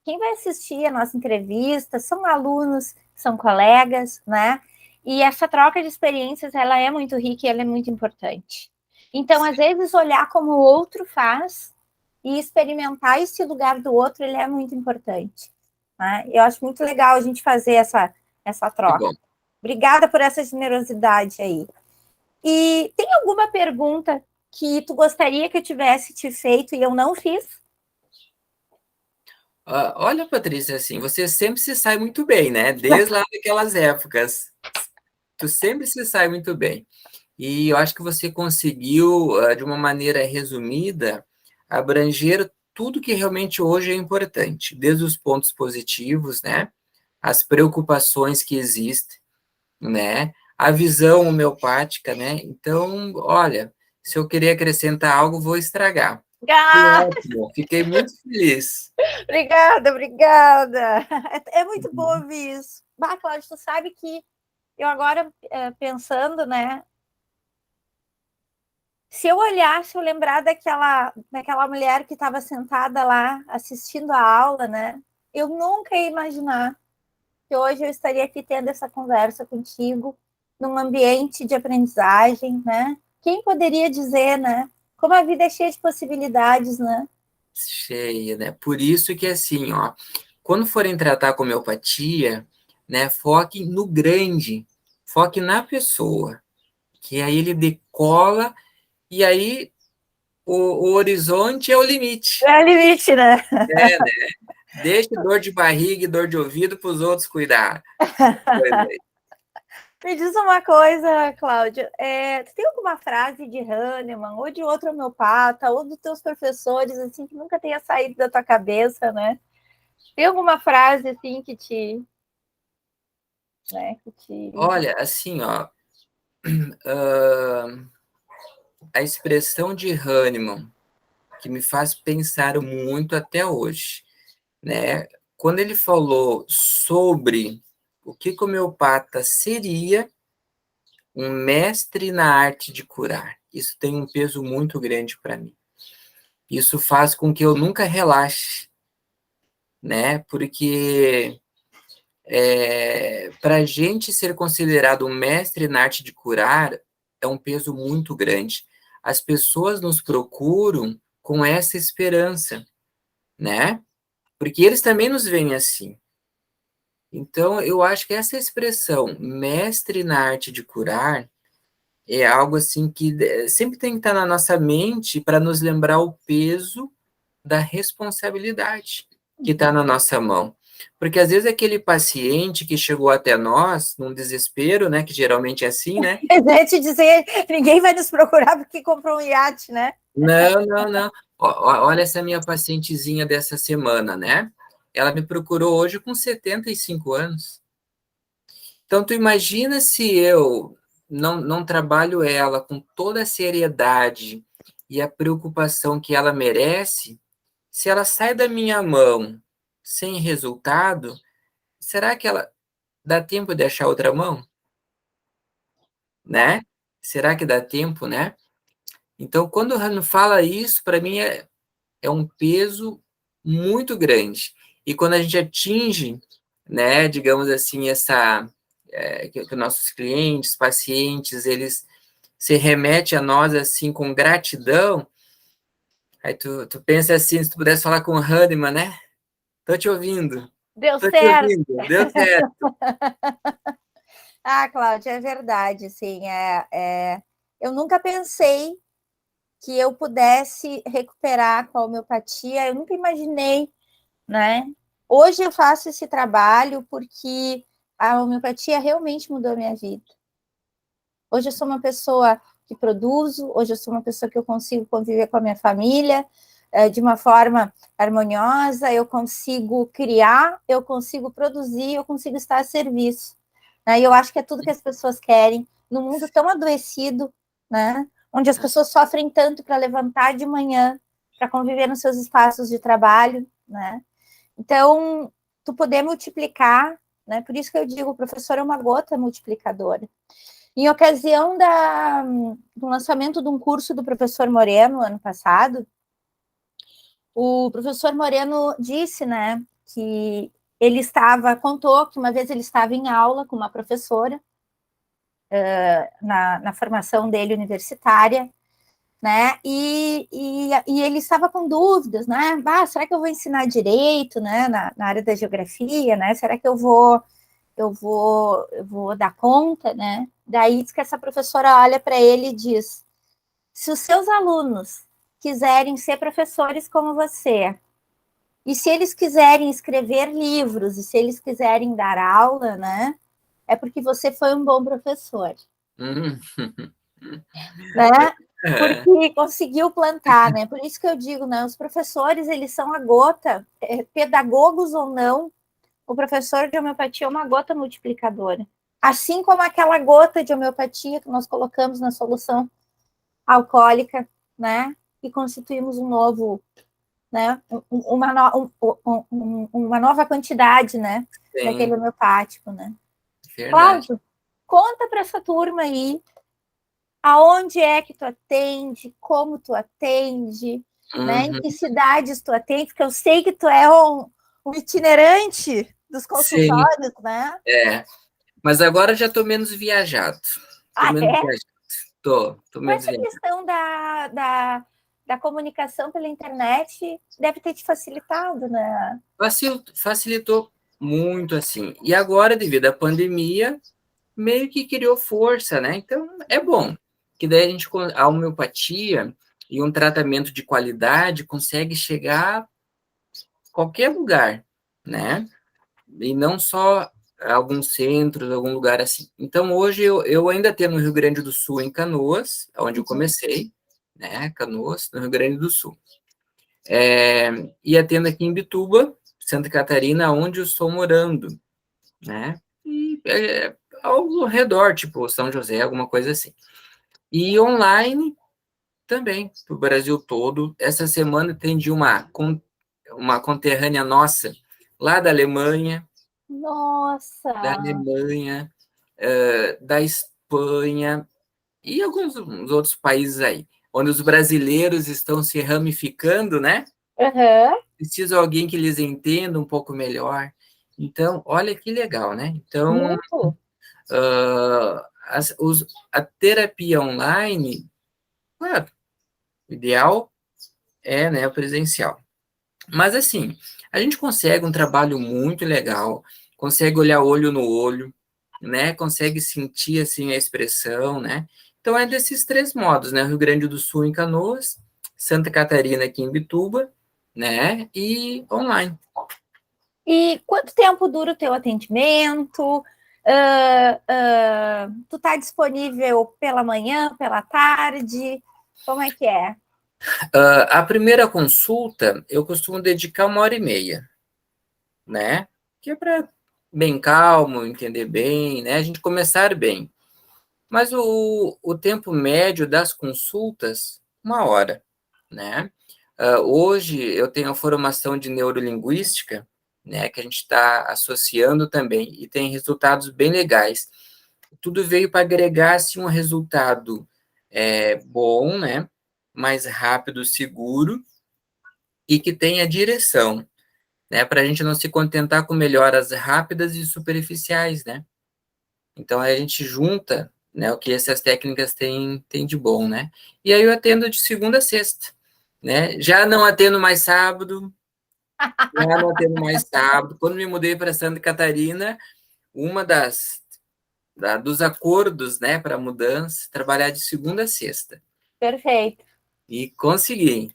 quem vai assistir a nossa entrevista são alunos, são colegas, né? E essa troca de experiências, ela é muito rica e ela é muito importante. Então, às vezes, olhar como o outro faz e experimentar esse lugar do outro, ele é muito importante. Né? Eu acho muito legal a gente fazer essa Que troca. bom. Obrigada por essa generosidade aí. E tem alguma pergunta que tu gostaria que eu tivesse te feito e eu não fiz? Olha, Patrícia, assim, você sempre se sai muito bem, né? Desde lá daquelas épocas. Tu sempre se sai muito bem. E eu acho que você conseguiu, de uma maneira resumida, abranger tudo que realmente hoje é importante, desde os pontos positivos, né? As preocupações que existem, né? A visão homeopática, né? Então, olha, se eu querer acrescentar algo, vou estragar. Foi Ah, ótimo, fiquei muito feliz. obrigada. É muito bom ouvir isso. Cláudio, tu sabe que eu agora, pensando, né, Se eu olhar, se eu lembrar daquela mulher que estava sentada lá assistindo a aula, né? Eu nunca ia imaginar que hoje eu estaria aqui tendo essa conversa contigo, num ambiente de aprendizagem, né? Quem poderia dizer, né? Como a vida é cheia de possibilidades, né? Cheia, né? Por isso que, assim, ó, quando forem tratar com homeopatia, né, foque no grande, foque na pessoa, que aí ele decola e aí o horizonte é o limite. É o limite, né? É, né? Deixe dor de barriga e dor de ouvido para os outros cuidar. Me diz uma coisa, Cláudia. Tu tem alguma frase de Hahnemann, ou de outro homeopata, ou dos teus professores, assim, que nunca tenha saído da tua cabeça, né? Tem alguma frase, assim, que te... Olha, assim, ó, ah, a expressão de Hahnemann, que me faz pensar muito até hoje, né? Quando ele falou sobre o que o homeopata seria um mestre na arte de curar, isso tem um peso muito grande para mim. Isso faz com que eu nunca relaxe, né? Porque para a gente ser considerado um mestre na arte de curar é um peso muito grande. As pessoas nos procuram com essa esperança, né? Porque eles também nos veem assim. Então, eu acho que essa expressão, mestre na arte de curar, é algo assim que sempre tem que estar na nossa mente para nos lembrar o peso da responsabilidade que está na nossa mão. Porque às vezes aquele paciente que chegou até nós, num desespero, né, que geralmente é assim, né? Eu ia te dizer, ninguém vai nos procurar porque comprou um iate, né? Não, não, não. Olha essa minha pacientezinha dessa semana, né? Ela me procurou hoje com 75 anos. Então, tu imagina se eu não trabalho ela com toda a seriedade e a preocupação que ela merece, se ela sai da minha mão sem resultado, será que ela dá tempo de achar outra mão? Né? Será que dá tempo, né? Então, quando o Rano fala isso, para mim é um peso muito grande. E quando a gente atinge, né, digamos assim, que nossos clientes, pacientes, eles se remetem a nós assim com gratidão, aí tu pensa assim, se tu pudesse falar com o Hahnemann, né? Tô te ouvindo, Deu tô te certo. ouvindo, deu certo. Ah, Cláudia, é verdade, sim. Eu nunca pensei que eu pudesse recuperar com a homeopatia, eu nunca imaginei, né? Hoje eu faço esse trabalho porque a homeopatia realmente mudou a minha vida. Hoje eu sou uma pessoa que produzo, hoje eu sou uma pessoa que eu consigo conviver com a minha família de uma forma harmoniosa, eu consigo criar, eu consigo produzir, eu consigo estar a serviço. Né? E eu acho que é tudo que as pessoas querem, num mundo tão adoecido, né? Onde as pessoas sofrem tanto para levantar de manhã, para conviver nos seus espaços de trabalho, né? Então, tu poder multiplicar, né? Por isso que eu digo, o professor é uma gota multiplicadora. Em ocasião do lançamento de um curso do professor Moreno, ano passado, o professor Moreno disse, né, que contou que uma vez ele estava em aula com uma professora, na formação dele universitária, né, e ele estava com dúvidas, né, será que eu vou ensinar direito, né, na área da geografia, né, será que eu vou dar conta, né? Daí diz que essa professora olha para ele e diz: se os seus alunos quiserem ser professores como você, e se eles quiserem escrever livros, e se eles quiserem dar aula, né? É porque você foi um bom professor, Hum. né? Porque conseguiu plantar, né? Por isso que eu digo, né? Os professores, eles são a gota, pedagogos ou não, o professor de homeopatia é uma gota multiplicadora. Assim como aquela gota de homeopatia que nós colocamos na solução alcoólica, né? E constituímos um novo, né? Uma nova quantidade, né? Daquele Sim, homeopático, né? verdade. Cláudio, conta para essa turma aí aonde é que tu atende, como tu atende, né? Em que cidades tu atende, porque eu sei que tu é um itinerante dos Sim, consultórios, né? é. Mas agora já estou menos viajado. Estou Ah, menos é? viajado. Estou Com menos essa viajado. questão da comunicação pela internet deve ter te facilitado, né? Facilitou muito, assim. E agora, devido à pandemia, meio que criou força, né? Então, é bom. Que daí a homeopatia e um tratamento de qualidade consegue chegar a qualquer lugar, né? E não só alguns centros, algum lugar assim. Então, hoje eu ainda tenho no Rio Grande do Sul, em Canoas, onde eu comecei, né? Canoas, no Rio Grande do Sul. E atendo aqui em Bituba, Santa Catarina, onde eu estou morando, né? E ao redor, tipo São José, alguma coisa assim. E online também, para o Brasil todo. Essa semana atendi uma conterrânea nossa, lá da Nossa! Alemanha, da Espanha e alguns outros países aí, onde os brasileiros estão se ramificando, né? Uhum. Precisa de alguém que lhes entenda um pouco melhor. Então, olha que legal, né? Então, Muito. a terapia online, claro, o ideal é, né, o presencial. Mas, assim, a gente consegue um trabalho muito legal, consegue olhar olho no olho, né? Consegue sentir, assim, a expressão, né? Então, é desses três modos, né? Rio Grande do Sul em Canoas, Santa Catarina aqui em Bituba, né? E online. E quanto tempo dura o teu atendimento? Tu tá disponível pela manhã, pela tarde? Como é que é? A primeira consulta, eu costumo dedicar 1h30, né? Que é para bem calmo, entender bem, né? A gente começar bem. Mas o tempo médio das consultas, 1 hora, né? Hoje eu tenho a formação de neurolinguística, né? Que a gente está associando também e tem resultados bem legais. Tudo veio para agregar assim, um resultado bom, né? Mais rápido, seguro e que tenha direção, né? Para a gente não se contentar com melhoras rápidas e superficiais, né? Então aí a gente junta, né, o que essas técnicas têm de bom, né? E aí eu atendo de segunda a sexta, né? Já não atendo mais sábado, já não atendo mais sábado. Quando me mudei para Santa Catarina, uma dos acordos, né, para mudança, trabalhar de segunda a sexta. Perfeito. E consegui.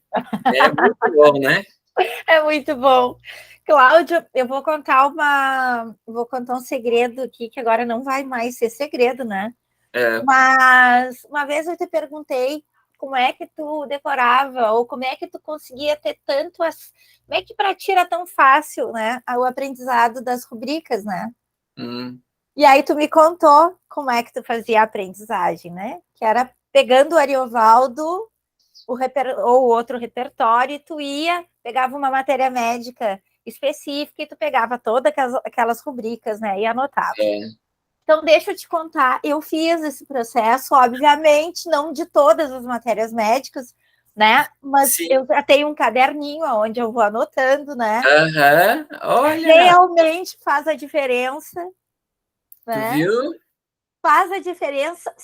É muito bom, né? É muito bom. Cláudio, vou contar um segredo aqui que agora não vai mais ser segredo, né? É, Mas uma vez eu te perguntei como é que tu decorava ou como é que tu conseguia ter como é que para ti era tão fácil, né, o aprendizado das rubricas, né? hum, E aí tu me contou como é que tu fazia a aprendizagem, né? Que era pegando o Ariovaldo, ou outro repertório, e tu pegava uma matéria médica específica e tu pegava todas aquelas rubricas, né? E anotava. é, Então, deixa eu te contar, eu fiz esse processo, obviamente, não de todas as matérias médicas, né? Mas sim. eu já tenho um caderninho onde eu vou anotando, né? Aham, olha, Realmente faz a diferença, tu né? viu? Faz a diferença.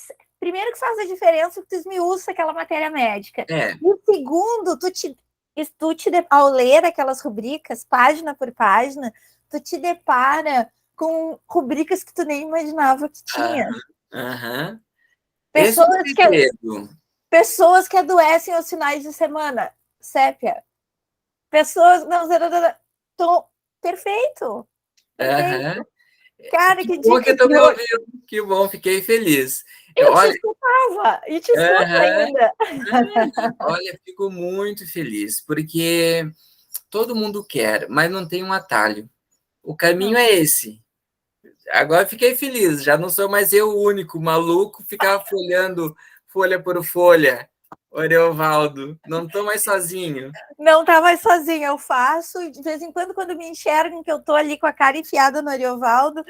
Primeiro que faz a diferença que tu esmiuça aquela matéria médica. É, E segundo, ao ler aquelas rubricas, página por página, tu te depara com rubricas que tu nem imaginava que aham, tinha. aham. Esse é o Pessoas que, segredo. pessoas que adoecem aos finais de semana, sépia. Pessoas. Não, tô, perfeito, Aham. perfeito. Cara, Que que bom dica que tu de me hoje. ouviu. Que bom, fiquei feliz. Eu te Olha, escutava e te escuto aham, ainda. olha, fico muito feliz, porque todo mundo quer, mas não tem um atalho. O caminho Não. é esse. Agora fiquei feliz, já não sou mais eu o único maluco, ficava folhando folha por folha. Oriovaldo, não estou mais sozinho. Não tá mais sozinha, eu faço, e de vez em quando me enxergam que eu tô ali com a cara enfiada no Ariovaldo,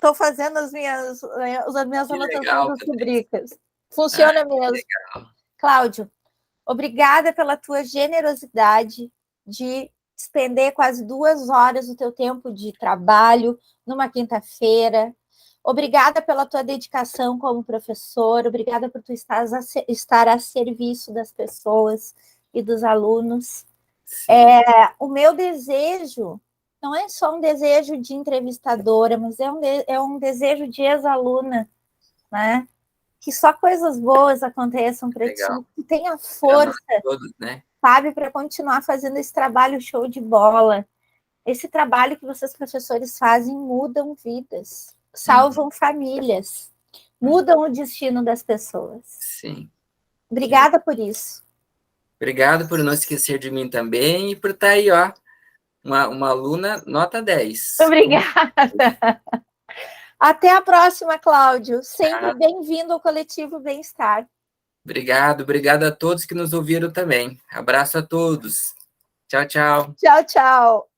tô fazendo as minhas Que anotações legal, das Patrícia. rubricas. Funciona mesmo. Legal. Cláudio, obrigada pela tua generosidade de despender quase 2 horas do teu tempo de trabalho numa quinta-feira. Obrigada pela tua dedicação como professor, obrigada por tu estar a serviço das pessoas e dos alunos. O meu desejo não é só um desejo de entrevistadora, mas é um desejo de ex-aluna, né? Que só coisas boas aconteçam para ti, que tenha força, todos, né? Sabe, para continuar fazendo esse trabalho show de bola. Esse trabalho que vocês, professores, fazem, mudam vidas, salvam famílias, mudam o destino das pessoas. Sim. Obrigada por isso. Obrigado por não esquecer de mim também e por estar aí, ó, uma aluna nota 10. Obrigada. Até a próxima, Cláudio. Sempre bem-vindo ao Coletivo Bem-Estar. Obrigado a todos que nos ouviram também. Abraço a todos. Tchau, tchau. Tchau, tchau.